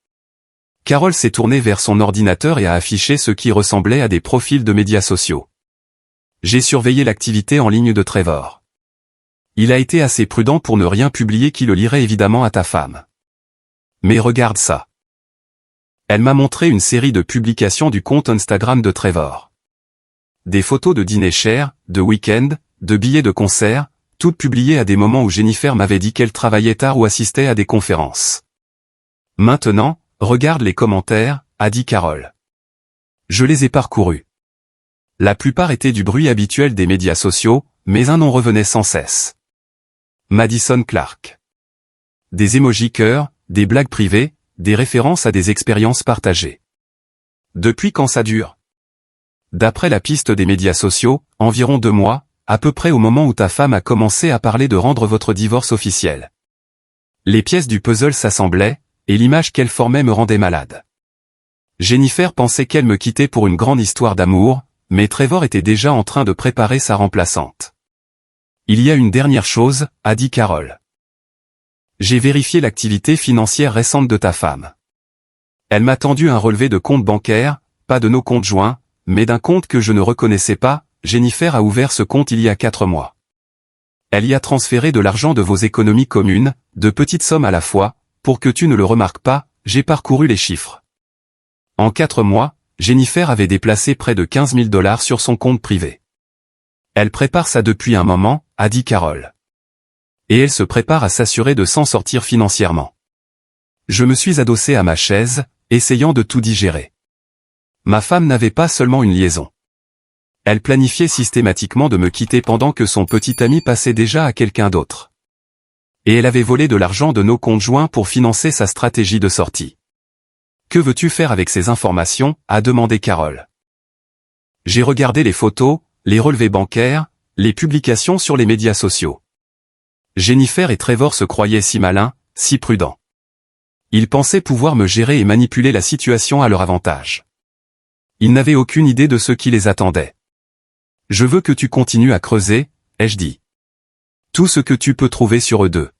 Carole s'est tournée vers son ordinateur et a affiché ce qui ressemblait à des profils de médias sociaux. J'ai surveillé l'activité en ligne de Trevor. Il a été assez prudent pour ne rien publier qui le lirait évidemment à ta femme. Mais regarde ça. Elle m'a montré une série de publications du compte Instagram de Trevor. Des photos de dîners chers, de week-ends, de billets de concert, toutes publiées à des moments où Jennifer m'avait dit qu'elle travaillait tard ou assistait à des conférences. Maintenant, regarde les commentaires, a dit Carole. Je les ai parcourus. La plupart étaient du bruit habituel des médias sociaux, mais un nom revenait sans cesse. Madison Clark. Des émojis cœurs, des blagues privées, des références à des expériences partagées. Depuis quand ça dure? D'après la piste des médias sociaux, environ 2 mois, à peu près au moment où ta femme a commencé à parler de rendre votre divorce officiel. Les pièces du puzzle s'assemblaient, et l'image qu'elle formait me rendait malade. Jennifer pensait qu'elle me quittait pour une grande histoire d'amour, mais Trevor était déjà en train de préparer sa remplaçante. Il y a une dernière chose, a dit Carole. J'ai vérifié l'activité financière récente de ta femme. Elle m'a tendu un relevé de compte bancaire, pas de nos comptes joints, mais d'un compte que je ne reconnaissais pas. Jennifer a ouvert ce compte il y a 4 mois. Elle y a transféré de l'argent de vos économies communes, de petites sommes à la fois, pour que tu ne le remarques pas, j'ai parcouru les chiffres. En 4 mois, Jennifer avait déplacé près de 15 000 $ sur son compte privé. Elle prépare ça depuis un moment, a dit Carole. Et elle se prépare à s'assurer de s'en sortir financièrement. Je me suis adossé à ma chaise, essayant de tout digérer. Ma femme n'avait pas seulement une liaison. Elle planifiait systématiquement de me quitter pendant que son petit ami passait déjà à quelqu'un d'autre. Et elle avait volé de l'argent de nos comptes joints pour financer sa stratégie de sortie. Que veux-tu faire avec ces informations, a demandé Carole. J'ai regardé les photos, les relevés bancaires, les publications sur les médias sociaux. Jennifer et Trevor se croyaient si malins, si prudents. Ils pensaient pouvoir me gérer et manipuler la situation à leur avantage. Ils n'avaient aucune idée de ce qui les attendait. Je veux que tu continues à creuser, ai-je dit. Tout ce que tu peux trouver sur eux deux.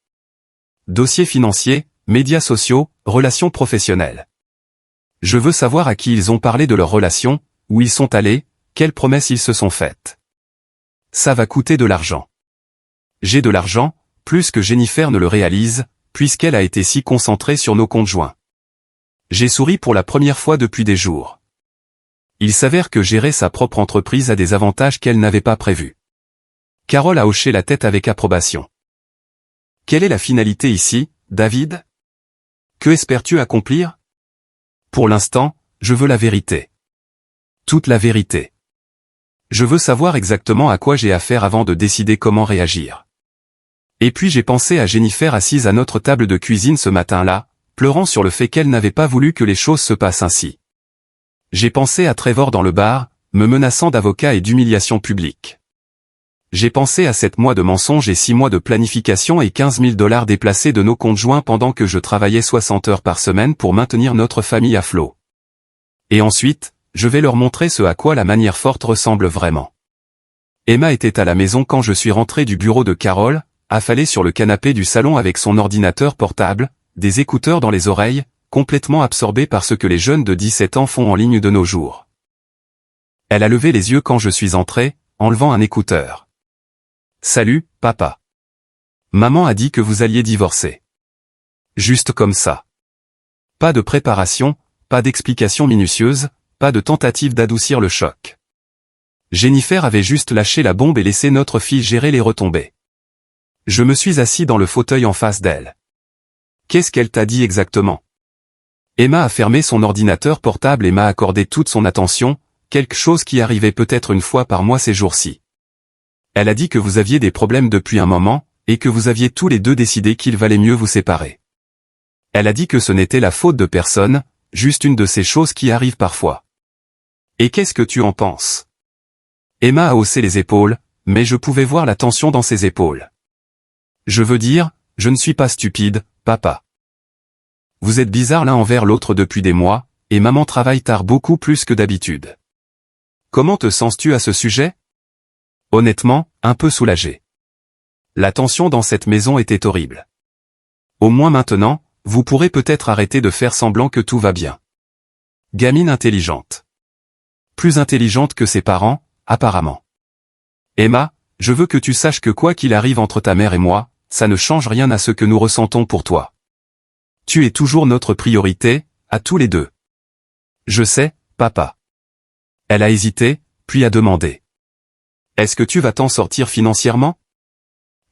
Dossiers financiers, médias sociaux, relations professionnelles. Je veux savoir à qui ils ont parlé de leurs relations, où ils sont allés, quelles promesses ils se sont faites. Ça va coûter de l'argent. J'ai de l'argent, plus que Jennifer ne le réalise, puisqu'elle a été si concentrée sur nos comptes joints. J'ai souri pour la première fois depuis des jours. Il s'avère que gérer sa propre entreprise a des avantages qu'elle n'avait pas prévus. Carole a hoché la tête avec approbation. Quelle est la finalité ici, David? Que espères-tu accomplir? Pour l'instant, je veux la vérité. Toute la vérité. Je veux savoir exactement à quoi j'ai affaire avant de décider comment réagir. Et puis j'ai pensé à Jennifer assise à notre table de cuisine ce matin-là, pleurant sur le fait qu'elle n'avait pas voulu que les choses se passent ainsi. J'ai pensé à Trevor dans le bar, me menaçant d'avocat et d'humiliation publique. J'ai pensé à 7 mois de mensonges et 6 mois de planification et 15 000 $ déplacés de nos comptes joints pendant que je travaillais 60 heures par semaine pour maintenir notre famille à flot. Et ensuite, je vais leur montrer ce à quoi la manière forte ressemble vraiment. Emma était à la maison quand je suis rentré du bureau de Carole, affalée sur le canapé du salon avec son ordinateur portable, des écouteurs dans les oreilles, complètement absorbée par ce que les jeunes de 17 ans font en ligne de nos jours. Elle a levé les yeux quand je suis entré, enlevant un écouteur. « Salut, papa. Maman a dit que vous alliez divorcer. » Juste comme ça. Pas de préparation, pas d'explication minutieuse, pas de tentative d'adoucir le choc. Jennifer avait juste lâché la bombe et laissé notre fille gérer les retombées. Je me suis assis dans le fauteuil en face d'elle. « Qu'est-ce qu'elle t'a dit exactement ?» Emma a fermé son ordinateur portable et m'a accordé toute son attention, quelque chose qui arrivait peut-être une fois par mois ces jours-ci. Elle a dit que vous aviez des problèmes depuis un moment, et que vous aviez tous les deux décidé qu'il valait mieux vous séparer. Elle a dit que ce n'était la faute de personne, juste une de ces choses qui arrivent parfois. Et qu'est-ce que tu en penses? Emma a haussé les épaules, mais je pouvais voir la tension dans ses épaules. Je veux dire, je ne suis pas stupide, papa. Vous êtes bizarres l'un envers l'autre depuis des mois, et maman travaille tard beaucoup plus que d'habitude. Comment te sens-tu à ce sujet? Honnêtement, un peu soulagé. La tension dans cette maison était horrible. Au moins maintenant, vous pourrez peut-être arrêter de faire semblant que tout va bien. Gamine intelligente. Plus intelligente que ses parents, apparemment. Emma, je veux que tu saches que quoi qu'il arrive entre ta mère et moi, ça ne change rien à ce que nous ressentons pour toi. Tu es toujours notre priorité, à tous les deux. Je sais, papa. Elle a hésité, puis a demandé. Est-ce que tu vas t'en sortir financièrement?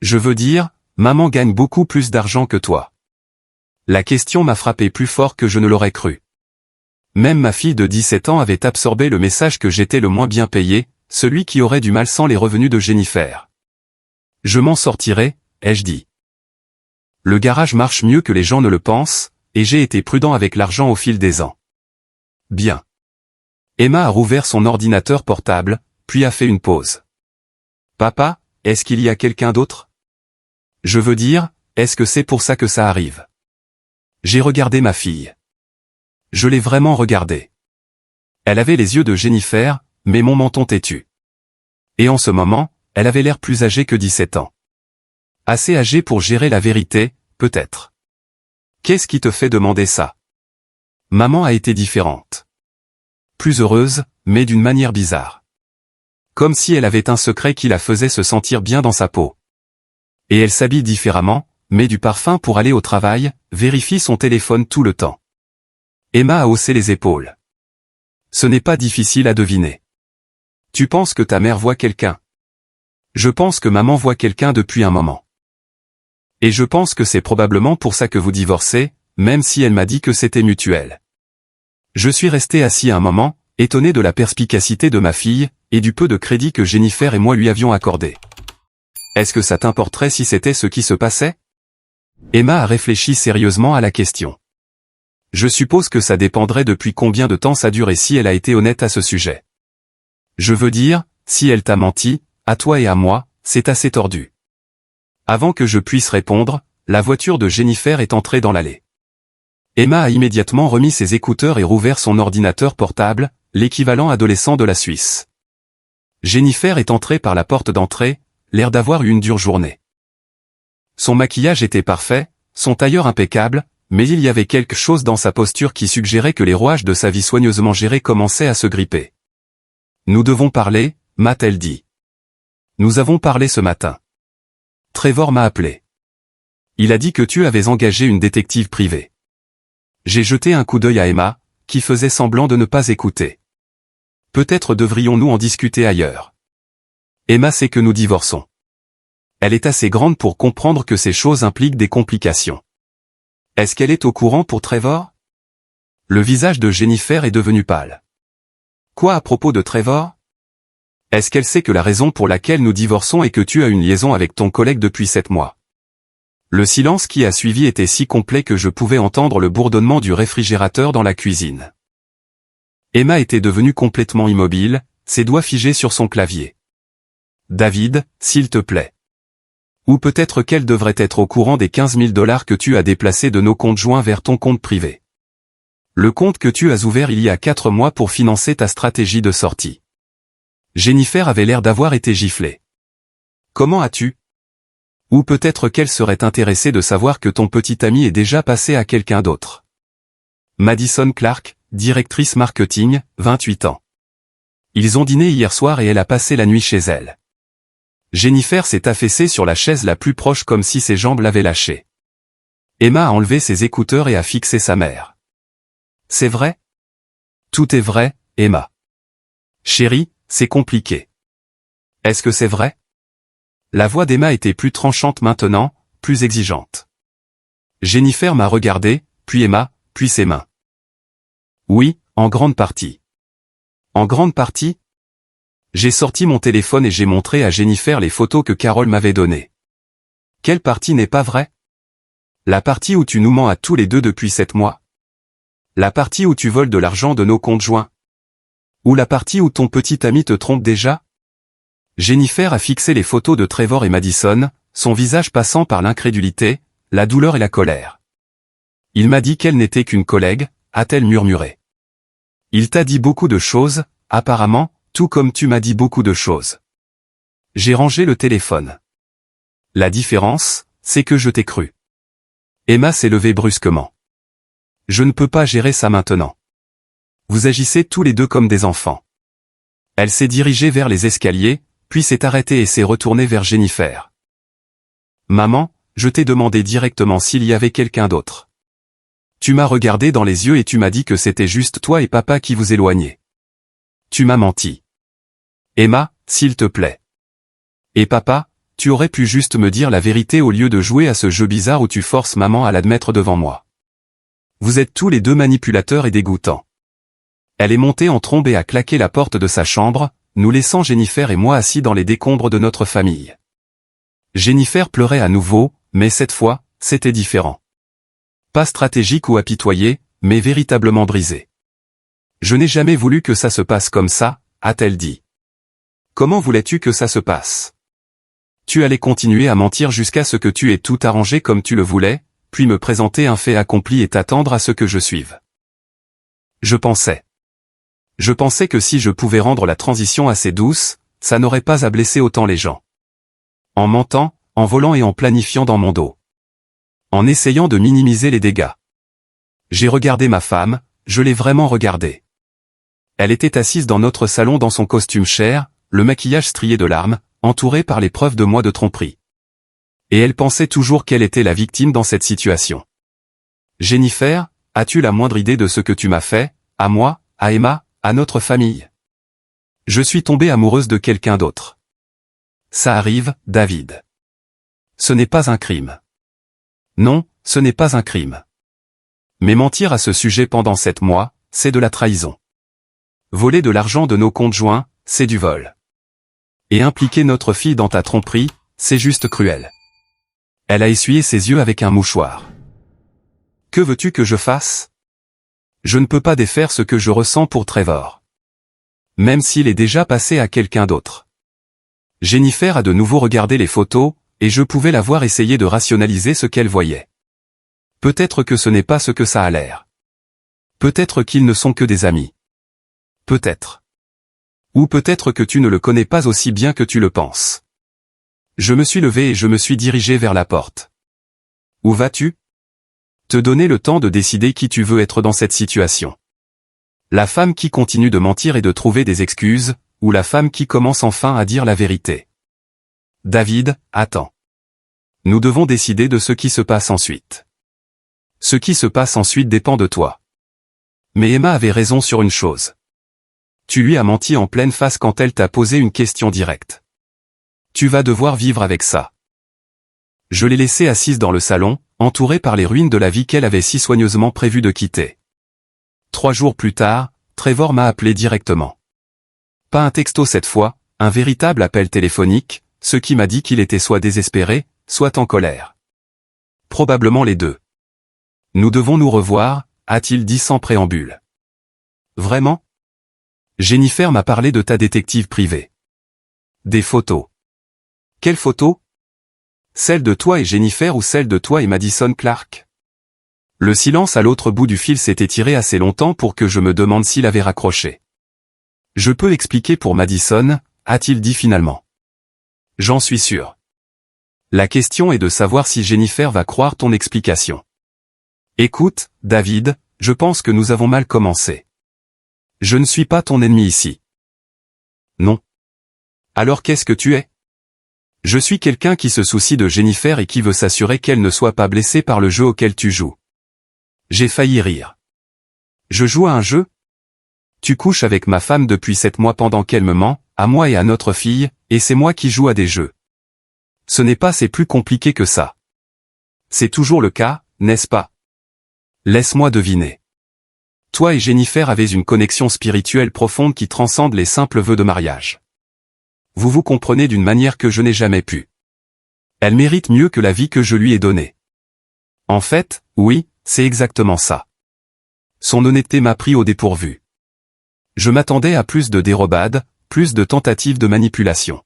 Je veux dire, maman gagne beaucoup plus d'argent que toi. La question m'a frappé plus fort que je ne l'aurais cru. Même ma fille de 17 ans avait absorbé le message que j'étais le moins bien payé, celui qui aurait du mal sans les revenus de Jennifer. Je m'en sortirai, ai-je dit. Le garage marche mieux que les gens ne le pensent, et j'ai été prudent avec l'argent au fil des ans. Bien. Emma a rouvert son ordinateur portable, puis a fait une pause. Papa, est-ce qu'il y a quelqu'un d'autre? Je veux dire, est-ce que c'est pour ça que ça arrive? J'ai regardé ma fille. Je l'ai vraiment regardée. Elle avait les yeux de Jennifer, mais mon menton têtu. Et en ce moment, elle avait l'air plus âgée que 17 ans. Assez âgée pour gérer la vérité, peut-être. Qu'est-ce qui te fait demander ça? Maman a été différente. Plus heureuse, mais d'une manière bizarre. Comme si elle avait un secret qui la faisait se sentir bien dans sa peau. Et elle s'habille différemment, met du parfum pour aller au travail, vérifie son téléphone tout le temps. Emma a haussé les épaules. Ce n'est pas difficile à deviner. Tu penses que ta mère voit quelqu'un? Je pense que maman voit quelqu'un depuis un moment. Et je pense que c'est probablement pour ça que vous divorcez, même si elle m'a dit que c'était mutuel. Je suis resté assis un moment, étonné de la perspicacité de ma fille, et du peu de crédit que Jennifer et moi lui avions accordé. Est-ce que ça t'importerait si c'était ce qui se passait? Emma a réfléchi sérieusement à la question. Je suppose que ça dépendrait depuis combien de temps ça dure et si elle a été honnête à ce sujet. Je veux dire, si elle t'a menti, à toi et à moi, c'est assez tordu. Avant que je puisse répondre, la voiture de Jennifer est entrée dans l'allée. Emma a immédiatement remis ses écouteurs et rouvert son ordinateur portable, l'équivalent adolescent de la Suisse. Jennifer est entrée par la porte d'entrée, l'air d'avoir eu une dure journée. Son maquillage était parfait, son tailleur impeccable, mais il y avait quelque chose dans sa posture qui suggérait que les rouages de sa vie soigneusement gérée commençaient à se gripper. Nous devons parler, m'a-t-elle dit. Nous avons parlé ce matin. Trevor m'a appelé. Il a dit que tu avais engagé une détective privée. J'ai jeté un coup d'œil à Emma, qui faisait semblant de ne pas écouter. Peut-être devrions-nous en discuter ailleurs. Emma sait que nous divorçons. Elle est assez grande pour comprendre que ces choses impliquent des complications. Est-ce qu'elle est au courant pour Trevor? Le visage de Jennifer est devenu pâle. Quoi à propos de Trevor? Est-ce qu'elle sait que la raison pour laquelle nous divorçons est que tu as une liaison avec ton collègue depuis 7 mois? Le silence qui a suivi était si complet que je pouvais entendre le bourdonnement du réfrigérateur dans la cuisine. Emma était devenue complètement immobile, ses doigts figés sur son clavier. David, s'il te plaît. Ou peut-être qu'elle devrait être au courant des 15 000 $ que tu as déplacés de nos comptes joints vers ton compte privé. Le compte que tu as ouvert il y a 4 mois pour financer ta stratégie de sortie. Jennifer avait l'air d'avoir été giflée. Comment as-tu? Ou peut-être qu'elle serait intéressée de savoir que ton petit ami est déjà passé à quelqu'un d'autre. Madison Clark, directrice marketing, 28 ans. Ils ont dîné hier soir et elle a passé la nuit chez elle. Jennifer s'est affaissée sur la chaise la plus proche comme si ses jambes l'avaient lâchée. Emma a enlevé ses écouteurs et a fixé sa mère. C'est vrai? Tout est vrai, Emma. Chérie, c'est compliqué. Est-ce que c'est vrai? La voix d'Emma était plus tranchante maintenant, plus exigeante. Jennifer m'a regardé, puis Emma, puis ses mains. Oui, en grande partie. En grande partie? J'ai sorti mon téléphone et j'ai montré à Jennifer les photos que Carole m'avait données. Quelle partie n'est pas vraie? La partie où tu nous mens à tous les deux depuis 7 mois? La partie où tu voles de l'argent de nos comptes joints? Ou la partie où ton petit ami te trompe déjà? Jennifer a fixé les photos de Trevor et Madison, son visage passant par l'incrédulité, la douleur et la colère. Il m'a dit qu'elle n'était qu'une collègue, a-t-elle murmuré. Il t'a dit beaucoup de choses, apparemment, tout comme tu m'as dit beaucoup de choses. J'ai rangé le téléphone. La différence, c'est que je t'ai cru. Emma s'est levée brusquement. Je ne peux pas gérer ça maintenant. Vous agissez tous les deux comme des enfants. Elle s'est dirigée vers les escaliers, puis s'est arrêtée et s'est retournée vers Jennifer. Maman, je t'ai demandé directement s'il y avait quelqu'un d'autre. Tu m'as regardé dans les yeux et tu m'as dit que c'était juste toi et papa qui vous éloignaient. Tu m'as menti. Emma, s'il te plaît. Et papa, tu aurais pu juste me dire la vérité au lieu de jouer à ce jeu bizarre où tu forces maman à l'admettre devant moi. Vous êtes tous les deux manipulateurs et dégoûtants. Elle est montée en trombe et a claqué la porte de sa chambre, nous laissant Jennifer et moi assis dans les décombres de notre famille. Jennifer pleurait à nouveau, mais cette fois, c'était différent. Pas stratégique ou apitoyé, mais véritablement brisé. Je n'ai jamais voulu que ça se passe comme ça, a-t-elle dit. Comment voulais-tu que ça se passe? Tu allais continuer à mentir jusqu'à ce que tu aies tout arrangé comme tu le voulais, puis me présenter un fait accompli et t'attendre à ce que je suive. Je pensais que si je pouvais rendre la transition assez douce, ça n'aurait pas à blesser autant les gens. En mentant, en volant et en planifiant dans mon dos. En essayant de minimiser les dégâts. J'ai regardé ma femme, je l'ai vraiment regardée. Elle était assise dans notre salon dans son costume cher, le maquillage strié de larmes, entourée par les preuves de moi de tromperie. Et elle pensait toujours qu'elle était la victime dans cette situation. Jennifer, as-tu la moindre idée de ce que tu m'as fait, à moi, à Emma, à notre famille? Je suis tombée amoureuse de quelqu'un d'autre. Ça arrive, David. Ce n'est pas un crime. Non, ce n'est pas un crime. Mais mentir à ce sujet pendant 7 mois, c'est de la trahison. Voler de l'argent de nos conjoints, c'est du vol. Et impliquer notre fille dans ta tromperie, c'est juste cruel. Elle a essuyé ses yeux avec un mouchoir. Que veux-tu que je fasse? Je ne peux pas défaire ce que je ressens pour Trevor. Même s'il est déjà passé à quelqu'un d'autre. Jennifer a de nouveau regardé les photos, et je pouvais la voir essayer de rationaliser ce qu'elle voyait. Peut-être que ce n'est pas ce que ça a l'air. Peut-être qu'ils ne sont que des amis. Peut-être. Ou peut-être que tu ne le connais pas aussi bien que tu le penses. Je me suis levé et je me suis dirigé vers la porte. Où vas-tu? Te donner le temps de décider qui tu veux être dans cette situation. La femme qui continue de mentir et de trouver des excuses, ou la femme qui commence enfin à dire la vérité. David, attends. Nous devons décider de ce qui se passe ensuite. Ce qui se passe ensuite dépend de toi. Mais Emma avait raison sur une chose. Tu lui as menti en pleine face quand elle t'a posé une question directe. Tu vas devoir vivre avec ça. Je l'ai laissée assise dans le salon, entourée par les ruines de la vie qu'elle avait si soigneusement prévu de quitter. 3 jours plus tard, Trevor m'a appelé directement. Pas un texto cette fois, un véritable appel téléphonique, ce qui m'a dit qu'il était soit désespéré, soit en colère. Probablement les deux. Nous devons nous revoir, a-t-il dit sans préambule. Vraiment? Jennifer m'a parlé de ta détective privée. Des photos. Quelles photos? Celle de toi et Jennifer ou celle de toi et Madison Clark? Le silence à l'autre bout du fil s'est étiré assez longtemps pour que je me demande s'il avait raccroché. Je peux expliquer pour Madison, a-t-il dit finalement. J'en suis sûr. La question est de savoir si Jennifer va croire ton explication. Écoute, David, je pense que nous avons mal commencé. Je ne suis pas ton ennemi ici. Non. Alors qu'est-ce que tu es? Je suis quelqu'un qui se soucie de Jennifer et qui veut s'assurer qu'elle ne soit pas blessée par le jeu auquel tu joues. J'ai failli rire. Je joue à un jeu? Tu couches avec ma femme depuis 7 mois pendant qu'elle me ment, à moi et à notre fille, et c'est moi qui joue à des jeux. Ce n'est pas c'est plus compliqué que ça. C'est toujours le cas, n'est-ce pas? Laisse-moi deviner. Toi et Jennifer avez une connexion spirituelle profonde qui transcende les simples vœux de mariage. Vous vous comprenez d'une manière que je n'ai jamais pu. Elle mérite mieux que la vie que je lui ai donnée. En fait, oui, c'est exactement ça. Son honnêteté m'a pris au dépourvu. Je m'attendais à plus de dérobades, plus de tentatives de manipulation.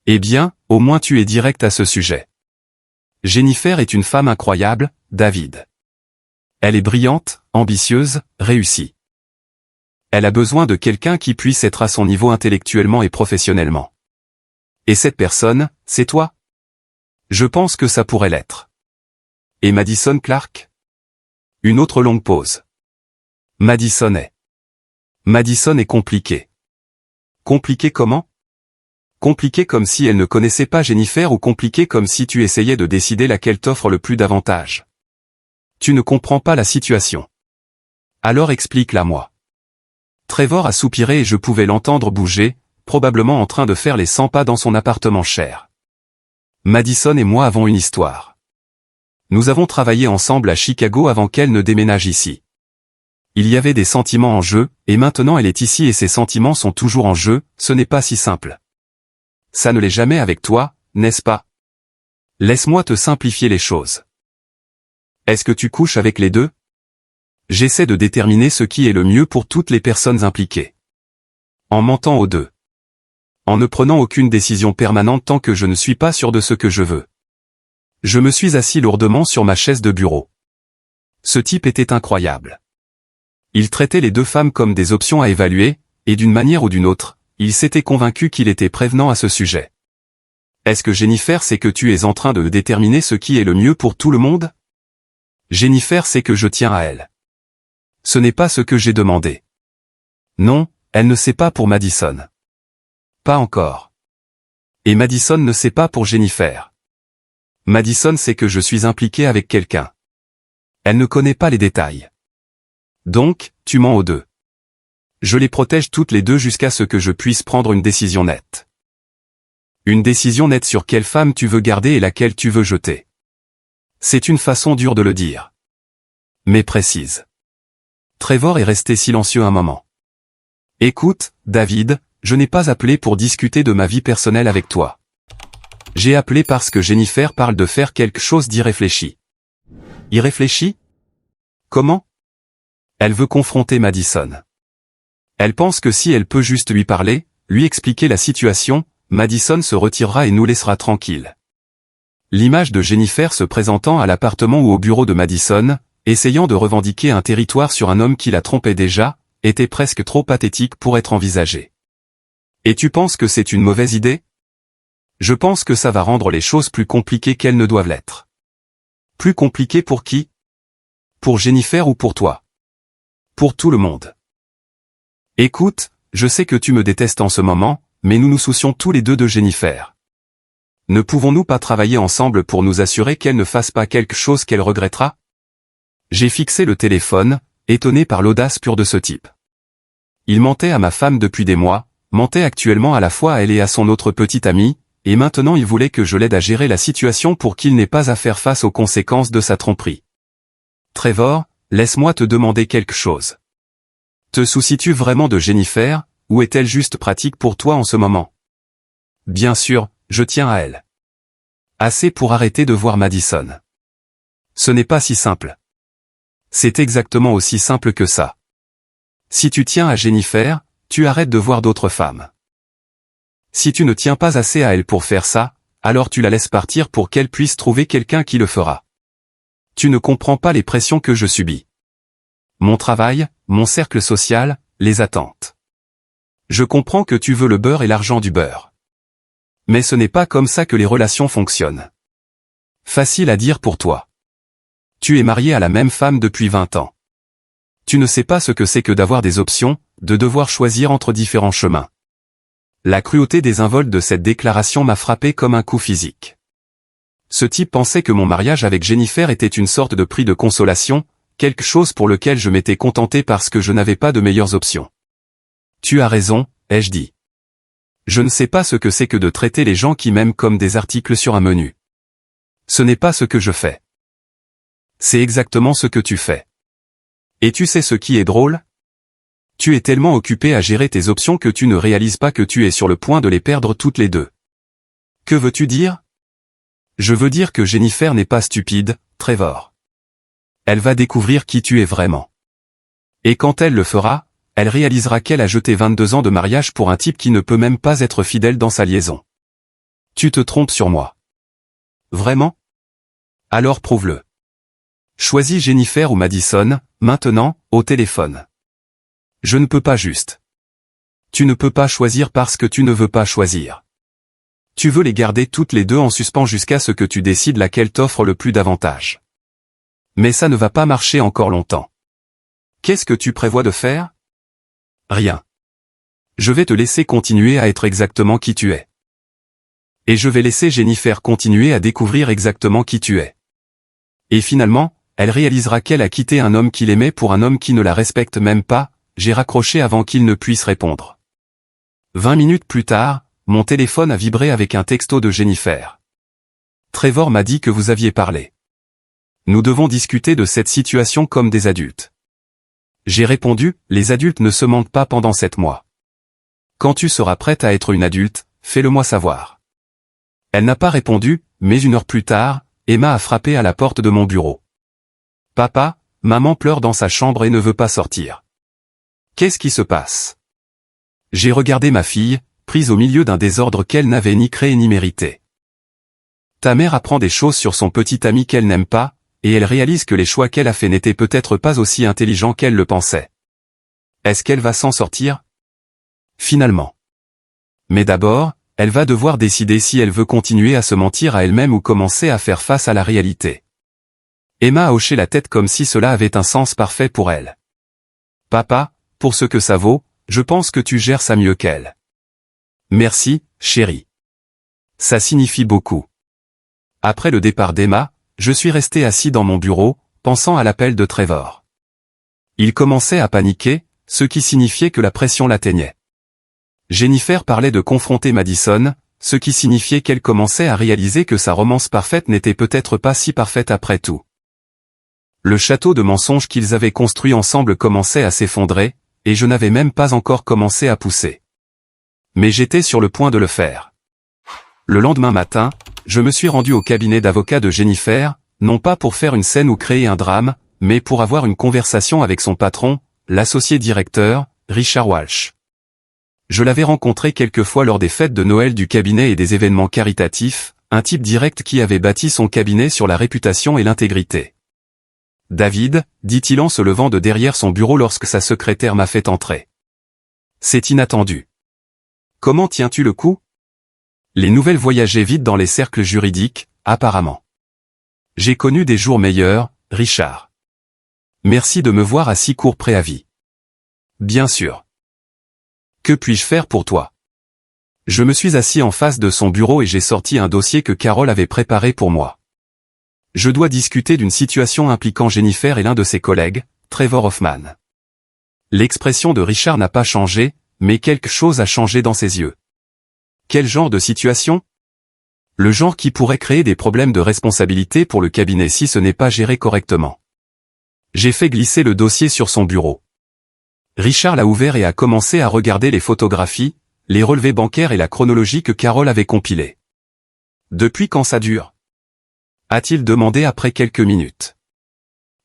Eh bien, au moins tu es direct à ce sujet. Jennifer est une femme incroyable, David. Elle est brillante, ambitieuse, réussie. Elle a besoin de quelqu'un qui puisse être à son niveau intellectuellement et professionnellement. Et cette personne, c'est toi? Je pense que ça pourrait l'être. Et Madison Clark? Une autre longue pause. Madison est compliquée. Compliquée comment? Compliquée comme si elle ne connaissait pas Jennifer ou compliquée comme si tu essayais de décider laquelle t'offre le plus d'avantages. Tu ne comprends pas la situation. Alors explique-la moi. Trevor a soupiré et je pouvais l'entendre bouger, probablement en train de faire les 100 pas dans son appartement cher. Madison et moi avons une histoire. Nous avons travaillé ensemble à Chicago avant qu'elle ne déménage ici. Il y avait des sentiments en jeu, et maintenant elle est ici et ses sentiments sont toujours en jeu, ce n'est pas si simple. Ça ne l'est jamais avec toi, n'est-ce pas? Laisse-moi te simplifier les choses. Est-ce que tu couches avec les deux? J'essaie de déterminer ce qui est le mieux pour toutes les personnes impliquées. En mentant aux deux. En ne prenant aucune décision permanente tant que je ne suis pas sûr de ce que je veux. Je me suis assis lourdement sur ma chaise de bureau. Ce type était incroyable. Il traitait les deux femmes comme des options à évaluer, et d'une manière ou d'une autre, il s'était convaincu qu'il était prévenant à ce sujet. Est-ce que Jennifer sait que tu es en train de déterminer ce qui est le mieux pour tout le monde? Jennifer sait que je tiens à elle. Ce n'est pas ce que j'ai demandé. Non, elle ne sait pas pour Madison. Pas encore. Et Madison ne sait pas pour Jennifer. Madison sait que je suis impliqué avec quelqu'un. Elle ne connaît pas les détails. Donc, tu mens aux deux. Je les protège toutes les deux jusqu'à ce que je puisse prendre une décision nette. Une décision nette sur quelle femme tu veux garder et laquelle tu veux jeter. C'est une façon dure de le dire. Mais précise. Trevor est resté silencieux un moment. Écoute, David, je n'ai pas appelé pour discuter de ma vie personnelle avec toi. J'ai appelé parce que Jennifer parle de faire quelque chose d'irréfléchi. Irréfléchi? Comment? Elle veut confronter Madison. Elle pense que si elle peut juste lui parler, lui expliquer la situation, Madison se retirera et nous laissera tranquilles. L'image de Jennifer se présentant à l'appartement ou au bureau de Madison, essayant de revendiquer un territoire sur un homme qui la trompait déjà, était presque trop pathétique pour être envisagée. Et tu penses que c'est une mauvaise idée? Je pense que ça va rendre les choses plus compliquées qu'elles ne doivent l'être. Plus compliquées pour qui? Pour Jennifer ou pour toi? Pour tout le monde. Écoute, je sais que tu me détestes en ce moment, mais nous nous soucions tous les deux de Jennifer. Ne pouvons-nous pas travailler ensemble pour nous assurer qu'elle ne fasse pas quelque chose qu'elle regrettera? J'ai fixé le téléphone, étonné par l'audace pure de ce type. Il mentait à ma femme depuis des mois, mentait actuellement à la fois à elle et à son autre petite amie, et maintenant il voulait que je l'aide à gérer la situation pour qu'il n'ait pas à faire face aux conséquences de sa tromperie. Trevor, laisse-moi te demander quelque chose. Te soucies-tu vraiment de Jennifer, ou est-elle juste pratique pour toi en ce moment? Bien sûr, je tiens à elle. Assez pour arrêter de voir Madison. Ce n'est pas si simple. C'est exactement aussi simple que ça. Si tu tiens à Jennifer, tu arrêtes de voir d'autres femmes. Si tu ne tiens pas assez à elle pour faire ça, alors tu la laisses partir pour qu'elle puisse trouver quelqu'un qui le fera. Tu ne comprends pas les pressions que je subis. Mon travail, mon cercle social, les attentes. Je comprends que tu veux le beurre et l'argent du beurre. Mais ce n'est pas comme ça que les relations fonctionnent. Facile à dire pour toi. Tu es marié à la même femme depuis 20 ans. Tu ne sais pas ce que c'est que d'avoir des options, de devoir choisir entre différents chemins. La cruauté désinvolte de cette déclaration m'a frappé comme un coup physique. Ce type pensait que mon mariage avec Jennifer était une sorte de prix de consolation, quelque chose pour lequel je m'étais contenté parce que je n'avais pas de meilleures options. Tu as raison, ai-je dit. Je ne sais pas ce que c'est que de traiter les gens qui m'aiment comme des articles sur un menu. Ce n'est pas ce que je fais. C'est exactement ce que tu fais. Et tu sais ce qui est drôle? Tu es tellement occupé à gérer tes options que tu ne réalises pas que tu es sur le point de les perdre toutes les deux. Que veux-tu dire? Je veux dire que Jennifer n'est pas stupide, Trevor. Elle va découvrir qui tu es vraiment. Et quand elle le fera, elle réalisera qu'elle a jeté 22 ans de mariage pour un type qui ne peut même pas être fidèle dans sa liaison. Tu te trompes sur moi. Vraiment? Alors prouve-le. Choisis Jennifer ou Madison, maintenant, au téléphone. Je ne peux pas juste. Tu ne peux pas choisir parce que tu ne veux pas choisir. Tu veux les garder toutes les deux en suspens jusqu'à ce que tu décides laquelle t'offre le plus d'avantages. Mais ça ne va pas marcher encore longtemps. Qu'est-ce que tu prévois de faire? Rien. Je vais te laisser continuer à être exactement qui tu es. Et je vais laisser Jennifer continuer à découvrir exactement qui tu es. Et finalement, elle réalisera qu'elle a quitté un homme qu'il aimait pour un homme qui ne la respecte même pas. J'ai raccroché avant qu'il ne puisse répondre. 20 minutes plus tard, mon téléphone a vibré avec un texto de Jennifer. Trevor m'a dit que vous aviez parlé. Nous devons discuter de cette situation comme des adultes. J'ai répondu, les adultes ne se mentent pas pendant 7 mois. Quand tu seras prête à être une adulte, fais-le-moi savoir. Elle n'a pas répondu, mais 1 heure plus tard, Emma a frappé à la porte de mon bureau. Papa, maman pleure dans sa chambre et ne veut pas sortir. Qu'est-ce qui se passe? J'ai regardé ma fille, prise au milieu d'un désordre qu'elle n'avait ni créé ni mérité. Ta mère apprend des choses sur son petit ami qu'elle n'aime pas, et elle réalise que les choix qu'elle a faits n'étaient peut-être pas aussi intelligents qu'elle le pensait. Est-ce qu'elle va s'en sortir? Finalement. Mais d'abord, elle va devoir décider si elle veut continuer à se mentir à elle-même ou commencer à faire face à la réalité. Emma a hoché la tête comme si cela avait un sens parfait pour elle. Papa, pour ce que ça vaut, je pense que tu gères ça mieux qu'elle. Merci, chérie. Ça signifie beaucoup. Après le départ d'Emma, je suis resté assis dans mon bureau, pensant à l'appel de Trevor. Il commençait à paniquer, ce qui signifiait que la pression l'atteignait. Jennifer parlait de confronter Madison, ce qui signifiait qu'elle commençait à réaliser que sa romance parfaite n'était peut-être pas si parfaite après tout. Le château de mensonges qu'ils avaient construit ensemble commençait à s'effondrer, et je n'avais même pas encore commencé à pousser. Mais j'étais sur le point de le faire. Le lendemain matin, je me suis rendu au cabinet d'avocat de Jennifer, non pas pour faire une scène ou créer un drame, mais pour avoir une conversation avec son patron, l'associé directeur, Richard Walsh. Je l'avais rencontré quelques fois lors des fêtes de Noël du cabinet et des événements caritatifs, un type direct qui avait bâti son cabinet sur la réputation et l'intégrité. « David », dit-il en se levant de derrière son bureau lorsque sa secrétaire m'a fait entrer. « C'est inattendu. Comment tiens-tu le coup ? Les nouvelles voyageaient vite dans les cercles juridiques, apparemment. J'ai connu des jours meilleurs, Richard. Merci de me voir à si court préavis. Bien sûr. Que puis-je faire pour toi ? Je me suis assis en face de son bureau et j'ai sorti un dossier que Carole avait préparé pour moi. Je dois discuter d'une situation impliquant Jennifer et l'un de ses collègues, Trevor Hoffman. L'expression de Richard n'a pas changé, mais quelque chose a changé dans ses yeux. Quel genre de situation ? Le genre qui pourrait créer des problèmes de responsabilité pour le cabinet si ce n'est pas géré correctement. J'ai fait glisser le dossier sur son bureau. Richard l'a ouvert et a commencé à regarder les photographies, les relevés bancaires et la chronologie que Carole avait compilée. Depuis quand ça dure ? A-t-il demandé après quelques minutes.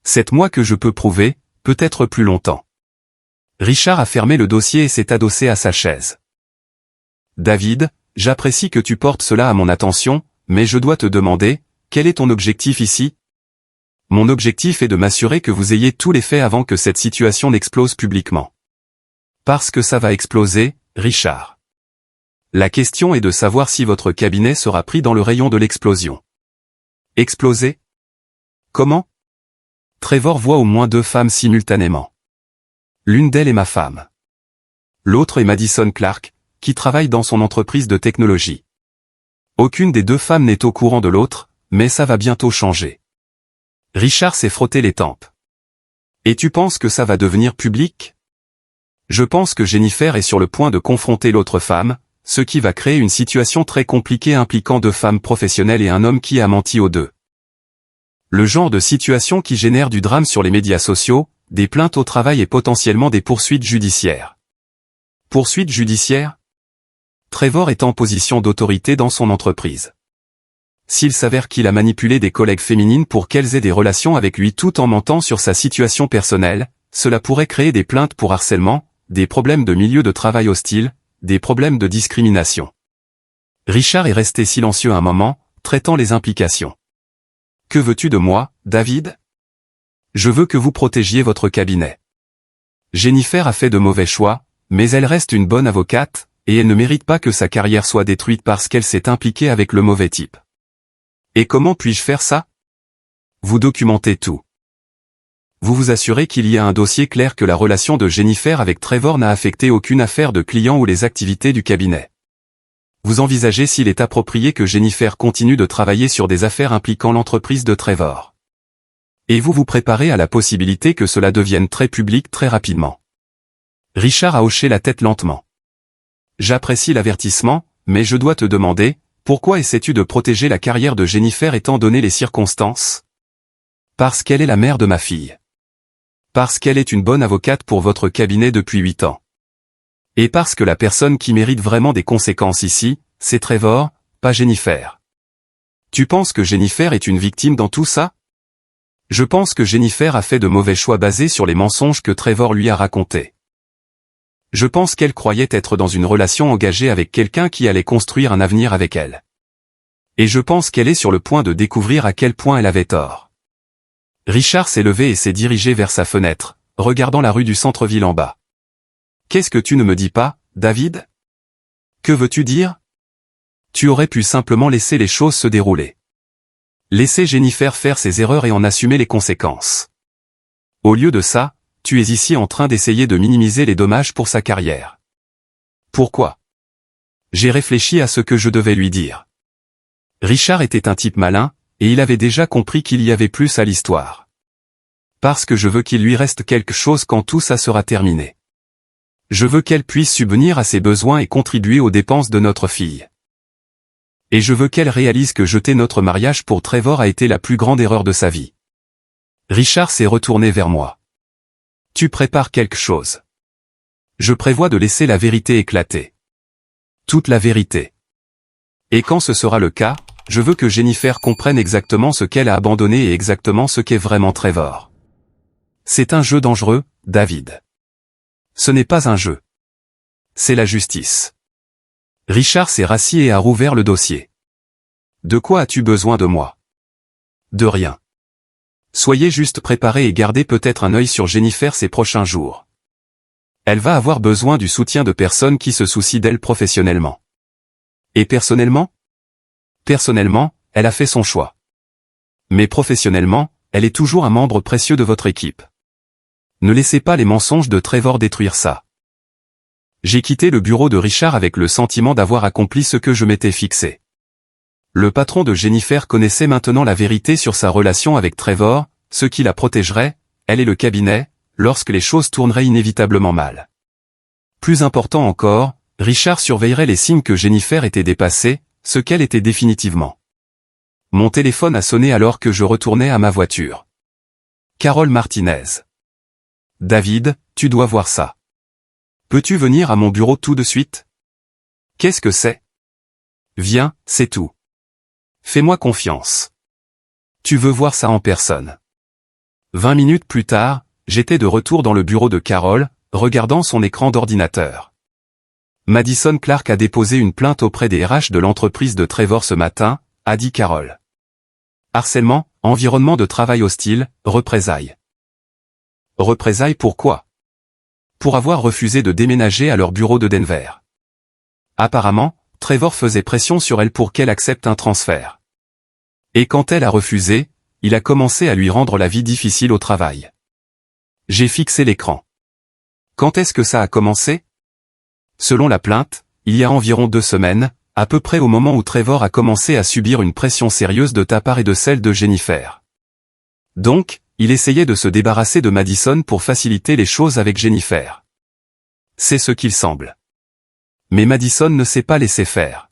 C'est moi que je peux prouver, peut-être plus longtemps. Richard a fermé le dossier et s'est adossé à sa chaise. David, j'apprécie que tu portes cela à mon attention, mais je dois te demander, quel est ton objectif ici ? Mon objectif est de m'assurer que vous ayez tous les faits avant que cette situation n'explose publiquement. Parce que ça va exploser, Richard. La question est de savoir si votre cabinet sera pris dans le rayon de l'explosion. Exploser ? Comment ? Trevor voit au moins 2 femmes simultanément. L'une d'elles est ma femme. L'autre est Madison Clark, qui travaille dans son entreprise de technologie. Aucune des 2 femmes n'est au courant de l'autre, mais ça va bientôt changer. Richard s'est frotté les tempes. Et tu penses que ça va devenir public ? Je pense que Jennifer est sur le point de confronter l'autre femme, ce qui va créer une situation très compliquée impliquant 2 femmes professionnelles et un homme qui a menti aux 2. Le genre de situation qui génère du drame sur les médias sociaux, des plaintes au travail et potentiellement des poursuites judiciaires. Poursuites judiciaires ? Trevor est en position d'autorité dans son entreprise. S'il s'avère qu'il a manipulé des collègues féminines pour qu'elles aient des relations avec lui tout en mentant sur sa situation personnelle, cela pourrait créer des plaintes pour harcèlement, des problèmes de milieu de travail hostile, des problèmes de discrimination. Richard est resté silencieux un moment, traitant les implications. Que veux-tu de moi, David ? Je veux que vous protégiez votre cabinet. Jennifer a fait de mauvais choix, mais elle reste une bonne avocate, et elle ne mérite pas que sa carrière soit détruite parce qu'elle s'est impliquée avec le mauvais type. Et comment puis-je faire ça ? Vous documentez tout. Vous vous assurez qu'il y a un dossier clair que la relation de Jennifer avec Trevor n'a affecté aucune affaire de client ou les activités du cabinet. Vous envisagez s'il est approprié que Jennifer continue de travailler sur des affaires impliquant l'entreprise de Trevor. Et vous vous préparez à la possibilité que cela devienne très public très rapidement. Richard a hoché la tête lentement. J'apprécie l'avertissement, mais je dois te demander, pourquoi essaies-tu de protéger la carrière de Jennifer étant donné les circonstances ? Parce qu'elle est la mère de ma fille. Parce qu'elle est une bonne avocate pour votre cabinet depuis 8 ans. Et parce que la personne qui mérite vraiment des conséquences ici, c'est Trevor, pas Jennifer. Tu penses que Jennifer est une victime dans tout ça ? Je pense que Jennifer a fait de mauvais choix basés sur les mensonges que Trevor lui a racontés. Je pense qu'elle croyait être dans une relation engagée avec quelqu'un qui allait construire un avenir avec elle. Et je pense qu'elle est sur le point de découvrir à quel point elle avait tort. Richard s'est levé et s'est dirigé vers sa fenêtre, regardant la rue du centre-ville en bas. Qu'est-ce que tu ne me dis pas, David ? Que veux-tu dire ? Tu aurais pu simplement laisser les choses se dérouler. Laisser Jennifer faire ses erreurs et en assumer les conséquences. Au lieu de ça, tu es ici en train d'essayer de minimiser les dommages pour sa carrière. Pourquoi ? J'ai réfléchi à ce que je devais lui dire. Richard était un type malin, et il avait déjà compris qu'il y avait plus à l'histoire. Parce que je veux qu'il lui reste quelque chose quand tout ça sera terminé. Je veux qu'elle puisse subvenir à ses besoins et contribuer aux dépenses de notre fille. Et je veux qu'elle réalise que jeter notre mariage pour Trevor a été la plus grande erreur de sa vie. Richard s'est retourné vers moi. Tu prépares quelque chose. Je prévois de laisser la vérité éclater. Toute la vérité. Et quand ce sera le cas, je veux que Jennifer comprenne exactement ce qu'elle a abandonné et exactement ce qu'est vraiment Trevor. C'est un jeu dangereux, David. Ce n'est pas un jeu. C'est la justice. Richard s'est rassis et a rouvert le dossier. De quoi as-tu besoin de moi? De rien. Soyez juste préparés et gardez peut-être un œil sur Jennifer ces prochains jours. Elle va avoir besoin du soutien de personnes qui se soucient d'elle professionnellement. Et personnellement? Personnellement, elle a fait son choix. Mais professionnellement, elle est toujours un membre précieux de votre équipe. Ne laissez pas les mensonges de Trevor détruire ça. J'ai quitté le bureau de Richard avec le sentiment d'avoir accompli ce que je m'étais fixé. Le patron de Jennifer connaissait maintenant la vérité sur sa relation avec Trevor, ce qui la protégerait, elle et le cabinet, lorsque les choses tourneraient inévitablement mal. Plus important encore, Richard surveillerait les signes que Jennifer était dépassée, ce qu'elle était définitivement. Mon téléphone a sonné alors que je retournais à ma voiture. Carole Martinez. David, tu dois voir ça. Peux-tu venir à mon bureau tout de suite? Qu'est-ce que c'est? Viens, c'est tout. Fais-moi confiance. Tu veux voir ça en personne. 20 minutes plus tard, j'étais de retour dans le bureau de Carole, regardant son écran d'ordinateur. Madison Clark a déposé une plainte auprès des RH de l'entreprise de Trevor ce matin, a dit Carole. Harcèlement, environnement de travail hostile, représailles. Représailles pourquoi? Pour avoir refusé de déménager à leur bureau de Denver. Apparemment, Trevor faisait pression sur elle pour qu'elle accepte un transfert. Et quand elle a refusé, il a commencé à lui rendre la vie difficile au travail. J'ai fixé l'écran. Quand est-ce que ça a commencé? Selon la plainte, il y a environ 2 semaines, à peu près au moment où Trevor a commencé à subir une pression sérieuse de ta part et de celle de Jennifer. Donc, il essayait de se débarrasser de Madison pour faciliter les choses avec Jennifer. C'est ce qu'il semble. Mais Madison ne s'est pas laissé faire.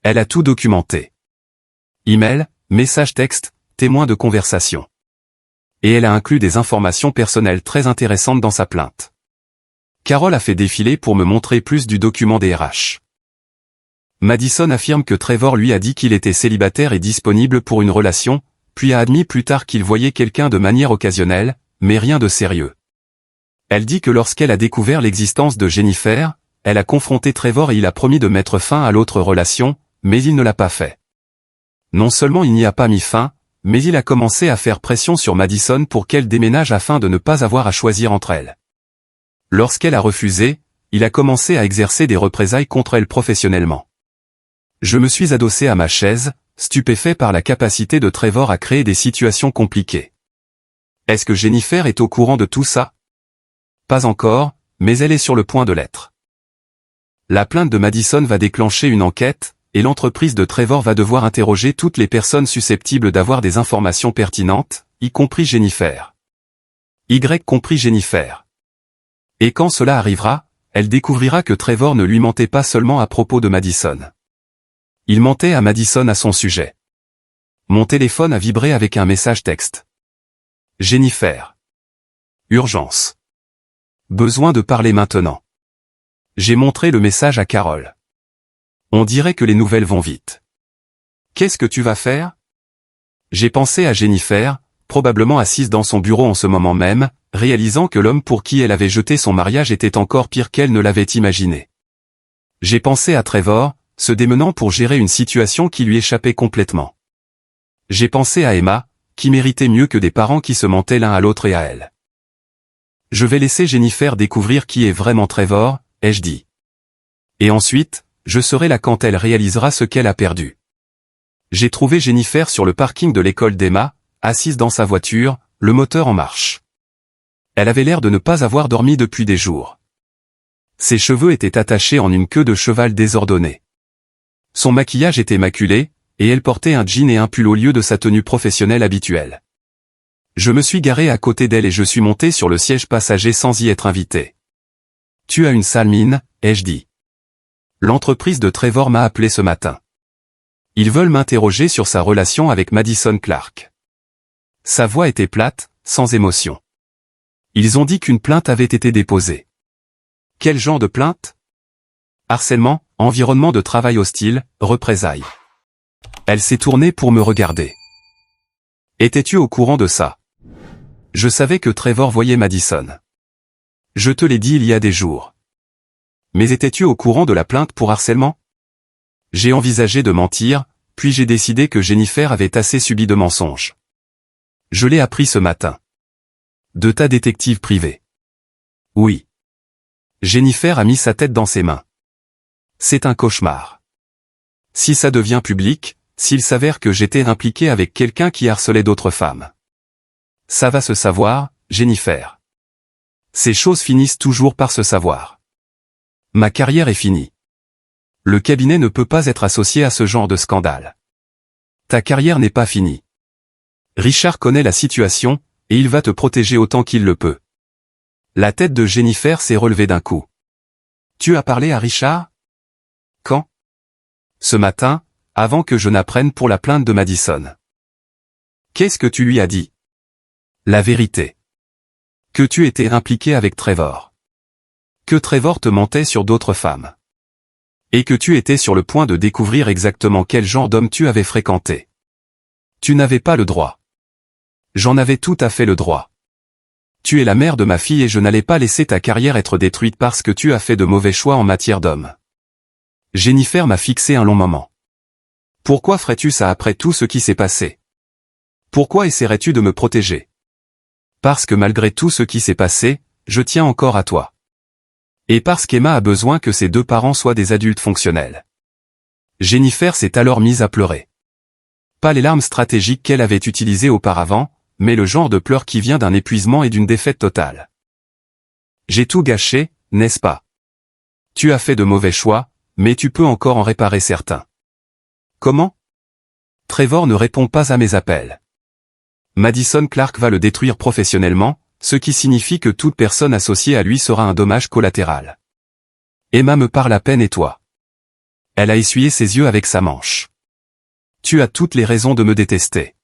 Elle a tout documenté. Email, message texte, témoins de conversation. Et elle a inclus des informations personnelles très intéressantes dans sa plainte. Carole a fait défiler pour me montrer plus du document des RH. Madison affirme que Trevor lui a dit qu'il était célibataire et disponible pour une relation, puis a admis plus tard qu'il voyait quelqu'un de manière occasionnelle, mais rien de sérieux. Elle dit que lorsqu'elle a découvert l'existence de Jennifer, elle a confronté Trevor et il a promis de mettre fin à l'autre relation, mais il ne l'a pas fait. Non seulement il n'y a pas mis fin, mais il a commencé à faire pression sur Madison pour qu'elle déménage afin de ne pas avoir à choisir entre elles. Lorsqu'elle a refusé, il a commencé à exercer des représailles contre elle professionnellement. Je me suis adossé à ma chaise, stupéfait par la capacité de Trevor à créer des situations compliquées. Est-ce que Jennifer est au courant de tout ça? Pas encore, mais elle est sur le point de l'être. La plainte de Madison va déclencher une enquête, et l'entreprise de Trevor va devoir interroger toutes les personnes susceptibles d'avoir des informations pertinentes, y compris Jennifer. Y compris Jennifer. Et quand cela arrivera, elle découvrira que Trevor ne lui mentait pas seulement à propos de Madison. Il mentait à Madison à son sujet. Mon téléphone a vibré avec un message texte. Jennifer. Urgence. Besoin de parler maintenant. J'ai montré le message à Carole. On dirait que les nouvelles vont vite. Qu'est-ce que tu vas faire? J'ai pensé à Jennifer, probablement assise dans son bureau en ce moment même, réalisant que l'homme pour qui elle avait jeté son mariage était encore pire qu'elle ne l'avait imaginé. J'ai pensé à Trevor, se démenant pour gérer une situation qui lui échappait complètement. J'ai pensé à Emma, qui méritait mieux que des parents qui se mentaient l'un à l'autre et à elle. Je vais laisser Jennifer découvrir qui est vraiment Trevor, ai-je dit. Et ensuite, je serai là quand elle réalisera ce qu'elle a perdu. J'ai trouvé Jennifer sur le parking de l'école d'Emma, assise dans sa voiture, le moteur en marche. Elle avait l'air de ne pas avoir dormi depuis des jours. Ses cheveux étaient attachés en une queue de cheval désordonnée. Son maquillage était maculé, et elle portait un jean et un pull au lieu de sa tenue professionnelle habituelle. Je me suis garé à côté d'elle et je suis monté sur le siège passager sans y être invité. Tu as une sale mine, ai-je dit. L'entreprise de Trevor m'a appelé ce matin. Ils veulent m'interroger sur sa relation avec Madison Clark. Sa voix était plate, sans émotion. Ils ont dit qu'une plainte avait été déposée. Quel genre de plainte? Harcèlement, environnement de travail hostile, représailles. Elle s'est tournée pour me regarder. Étais-tu au courant de ça? Je savais que Trevor voyait Madison. Je te l'ai dit il y a des jours. Mais étais-tu au courant de la plainte pour harcèlement? J'ai envisagé de mentir, puis j'ai décidé que Jennifer avait assez subi de mensonges. Je l'ai appris ce matin. De ta détective privée. Oui. Jennifer a mis sa tête dans ses mains. C'est un cauchemar. Si ça devient public, s'il s'avère que j'étais impliqué avec quelqu'un qui harcelait d'autres femmes. Ça va se savoir, Jennifer. Ces choses finissent toujours par se savoir. Ma carrière est finie. Le cabinet ne peut pas être associé à ce genre de scandale. Ta carrière n'est pas finie. Richard connaît la situation, et il va te protéger autant qu'il le peut. La tête de Jennifer s'est relevée d'un coup. Tu as parlé à Richard? Quand? Ce matin, avant que je n'apprenne pour la plainte de Madison. Qu'est-ce que tu lui as dit? La vérité. Que tu étais impliqué avec Trevor. Que Trevor te mentait sur d'autres femmes. Et que tu étais sur le point de découvrir exactement quel genre d'homme tu avais fréquenté. Tu n'avais pas le droit. J'en avais tout à fait le droit. Tu es la mère de ma fille et je n'allais pas laisser ta carrière être détruite parce que tu as fait de mauvais choix en matière d'hommes. Jennifer m'a fixé un long moment. Pourquoi ferais-tu ça après tout ce qui s'est passé? Pourquoi essaierais-tu de me protéger? Parce que malgré tout ce qui s'est passé, je tiens encore à toi. Et parce qu'Emma a besoin que ses deux parents soient des adultes fonctionnels. Jennifer s'est alors mise à pleurer. Pas les larmes stratégiques qu'elle avait utilisées auparavant, mais le genre de pleurs qui vient d'un épuisement et d'une défaite totale. J'ai tout gâché, n'est-ce pas? Tu as fait de mauvais choix, mais tu peux encore en réparer certains. Comment? Trevor ne répond pas à mes appels. Madison Clark va le détruire professionnellement, ce qui signifie que toute personne associée à lui sera un dommage collatéral. Emma me parle à peine et toi? Elle a essuyé ses yeux avec sa manche. Tu as toutes les raisons de me détester.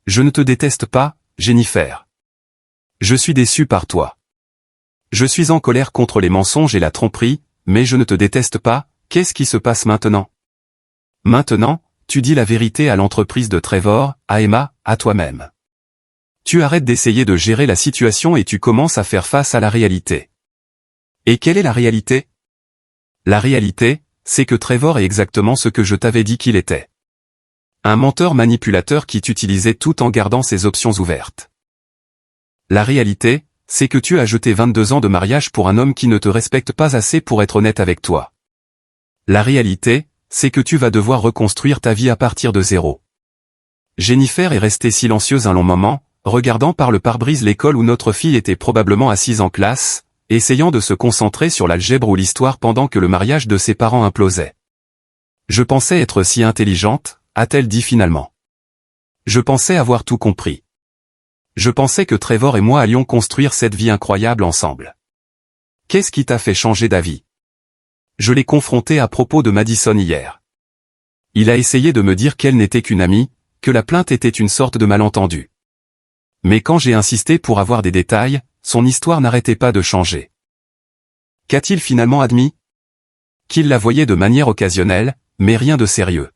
Je ne te déteste pas, Jennifer. Je suis déçu par toi. Je suis en colère contre les mensonges et la tromperie, mais je ne te déteste pas. Qu'est-ce qui se passe maintenant? Maintenant, tu dis la vérité à l'entreprise de Trevor, à Emma, à toi-même. Tu arrêtes d'essayer de gérer la situation et tu commences à faire face à la réalité. Et quelle est la réalité? La réalité, c'est que Trevor est exactement ce que je t'avais dit qu'il était. Un menteur manipulateur qui t'utilisait tout en gardant ses options ouvertes. La réalité, c'est que tu as jeté 22 ans de mariage pour un homme qui ne te respecte pas assez pour être honnête avec toi. La réalité, c'est que tu vas devoir reconstruire ta vie à partir de zéro. Jennifer est restée silencieuse un long moment, regardant par le pare-brise l'école où notre fille était probablement assise en classe, essayant de se concentrer sur l'algèbre ou l'histoire pendant que le mariage de ses parents implosait. Je pensais être si intelligente, a-t-elle dit finalement. Je pensais avoir tout compris. Je pensais que Trevor et moi allions construire cette vie incroyable ensemble. Qu'est-ce qui t'a fait changer d'avis? Je l'ai confronté à propos de Madison hier. Il a essayé de me dire qu'elle n'était qu'une amie, que la plainte était une sorte de malentendu. Mais quand j'ai insisté pour avoir des détails, son histoire n'arrêtait pas de changer. Qu'a-t-il finalement admis? Qu'il la voyait de manière occasionnelle, mais rien de sérieux.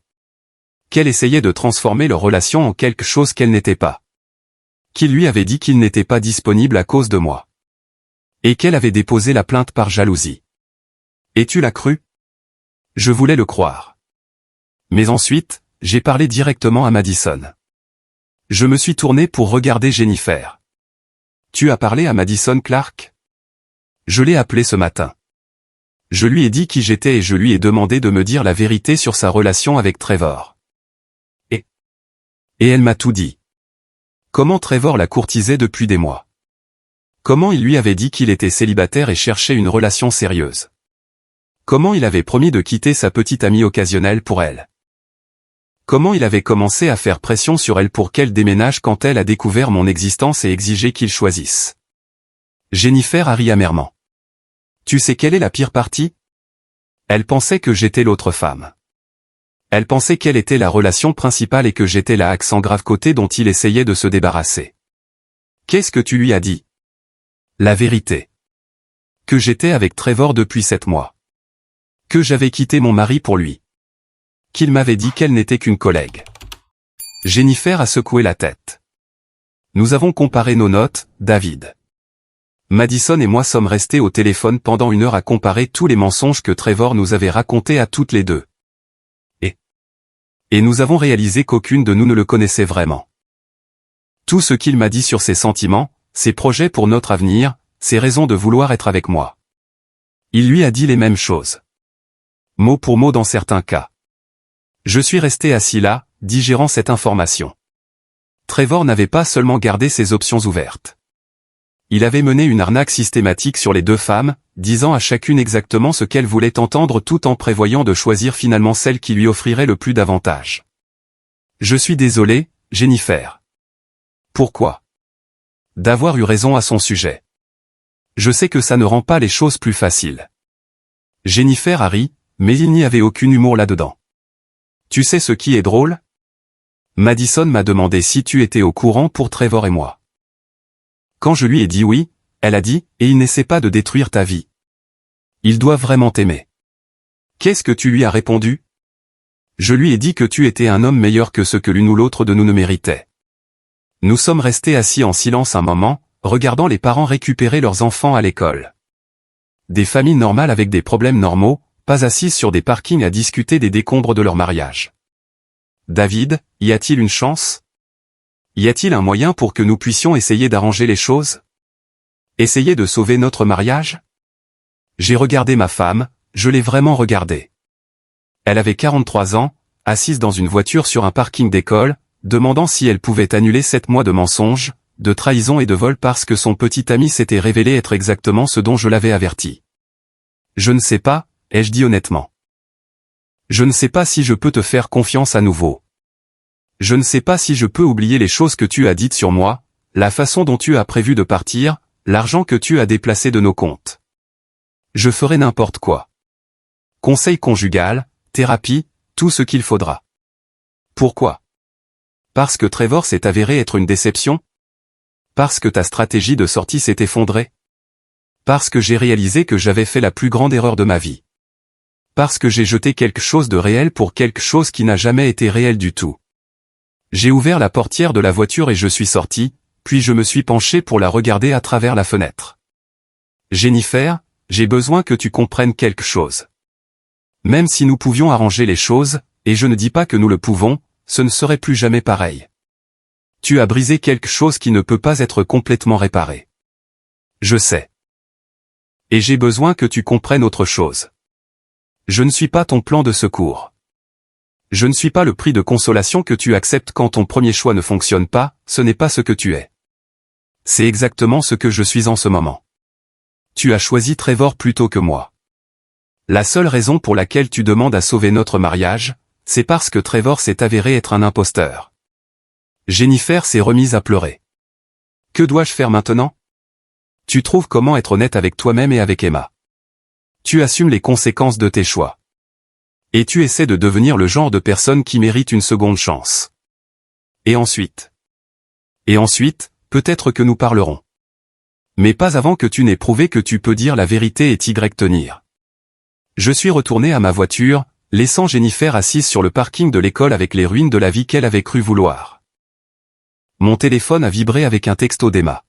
Qu'elle essayait de transformer leur relation en quelque chose qu'elle n'était pas. Qu'il lui avait dit qu'il n'était pas disponible à cause de moi. Et qu'elle avait déposé la plainte par jalousie. Et tu l'as cru? Je voulais le croire. Mais ensuite, j'ai parlé directement à Madison. Je me suis tourné pour regarder Jennifer. Tu as parlé à Madison Clark? Je l'ai appelée ce matin. Je lui ai dit qui j'étais et je lui ai demandé de me dire la vérité sur sa relation avec Trevor. Et elle m'a tout dit. Comment Trevor la courtisait depuis des mois. Comment il lui avait dit qu'il était célibataire et cherchait une relation sérieuse. Comment il avait promis de quitter sa petite amie occasionnelle pour elle. Comment il avait commencé à faire pression sur elle pour qu'elle déménage quand elle a découvert mon existence et exigé qu'il choisisse. Jennifer a ri amèrement. Tu sais quelle est la pire partie? Elle pensait que j'étais l'autre femme. Elle pensait quelle était la relation principale et que j'étais la accent grave côté dont il essayait de se débarrasser. Qu'est-ce que tu lui as dit? La vérité. Que j'étais avec Trevor depuis 7 mois. Que j'avais quitté mon mari pour lui. Qu'il m'avait dit qu'elle n'était qu'une collègue. Jennifer a secoué la tête. Nous avons comparé nos notes, David. Madison et moi sommes restés au téléphone pendant 1 heure à comparer tous les mensonges que Trevor nous avait racontés à toutes les deux. Et nous avons réalisé qu'aucune de nous ne le connaissait vraiment. Tout ce qu'il m'a dit sur ses sentiments, ses projets pour notre avenir, ses raisons de vouloir être avec moi. Il lui a dit les mêmes choses. Mot pour mot dans certains cas. Je suis resté assis là, digérant cette information. Trevor n'avait pas seulement gardé ses options ouvertes. Il avait mené une arnaque systématique sur les 2 femmes, disant à chacune exactement ce qu'elle voulait entendre tout en prévoyant de choisir finalement celle qui lui offrirait le plus d'avantages. Je suis désolé, Jennifer. Pourquoi? D'avoir eu raison à son sujet. Je sais que ça ne rend pas les choses plus faciles. Jennifer a ri, mais il n'y avait aucun humour là-dedans. Tu sais ce qui est drôle? Madison m'a demandé si tu étais au courant pour Trevor et moi. Quand je lui ai dit oui, elle a dit, et il n'essaie pas de détruire ta vie. Il doit vraiment t'aimer. Qu'est-ce que tu lui as répondu? Je lui ai dit que tu étais un homme meilleur que ce que l'une ou l'autre de nous ne méritait. Nous sommes restés assis en silence un moment, regardant les parents récupérer leurs enfants à l'école. Des familles normales avec des problèmes normaux, pas assises sur des parkings à discuter des décombres de leur mariage. David, y a-t-il une chance? Y a-t-il un moyen pour que nous puissions essayer d'arranger les choses? Essayer de sauver notre mariage? J'ai regardé ma femme, je l'ai vraiment regardée. Elle avait 43 ans, assise dans une voiture sur un parking d'école, demandant si elle pouvait annuler 7 mois de mensonges, de trahison et de vol parce que son petit ami s'était révélé être exactement ce dont je l'avais averti. Je ne sais pas, ai-je dit honnêtement. Je ne sais pas si je peux te faire confiance à nouveau. Je ne sais pas si je peux oublier les choses que tu as dites sur moi, la façon dont tu as prévu de partir, l'argent que tu as déplacé de nos comptes. Je ferai n'importe quoi. Conseil conjugal, thérapie, tout ce qu'il faudra. Pourquoi? Parce que Trevor s'est avéré être une déception? Parce que ta stratégie de sortie s'est effondrée? Parce que j'ai réalisé que j'avais fait la plus grande erreur de ma vie? Parce que j'ai jeté quelque chose de réel pour quelque chose qui n'a jamais été réel du tout? J'ai ouvert la portière de la voiture et je suis sorti, puis je me suis penché pour la regarder à travers la fenêtre. Jennifer, j'ai besoin que tu comprennes quelque chose. Même si nous pouvions arranger les choses, et je ne dis pas que nous le pouvons, ce ne serait plus jamais pareil. Tu as brisé quelque chose qui ne peut pas être complètement réparé. Je sais. Et j'ai besoin que tu comprennes autre chose. Je ne suis pas ton plan de secours. Je ne suis pas le prix de consolation que tu acceptes quand ton premier choix ne fonctionne pas, ce n'est pas ce que tu es. C'est exactement ce que je suis en ce moment. Tu as choisi Trevor plutôt que moi. La seule raison pour laquelle tu demandes à sauver notre mariage, c'est parce que Trevor s'est avéré être un imposteur. Jennifer s'est remise à pleurer. Que dois-je faire maintenant? Tu trouves comment être honnête avec toi-même et avec Emma. Tu assumes les conséquences de tes choix. Et tu essaies de devenir le genre de personne qui mérite une seconde chance. Et ensuite, peut-être que nous parlerons. Mais pas avant que tu n'aies prouvé que tu peux dire la vérité et t'y tenir. Je suis retourné à ma voiture, laissant Jennifer assise sur le parking de l'école avec les ruines de la vie qu'elle avait cru vouloir. Mon téléphone a vibré avec un texto d'Emma.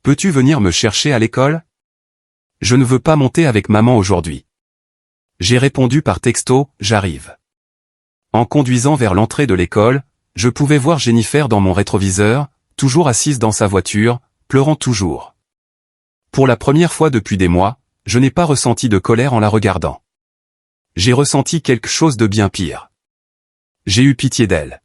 Peux-tu venir me chercher à l'école? Je ne veux pas monter avec maman aujourd'hui. J'ai répondu par texto, j'arrive. En conduisant vers l'entrée de l'école, je pouvais voir Jennifer dans mon rétroviseur, toujours assise dans sa voiture, pleurant toujours. Pour la première fois depuis des mois, je n'ai pas ressenti de colère en la regardant. J'ai ressenti quelque chose de bien pire. J'ai eu pitié d'elle.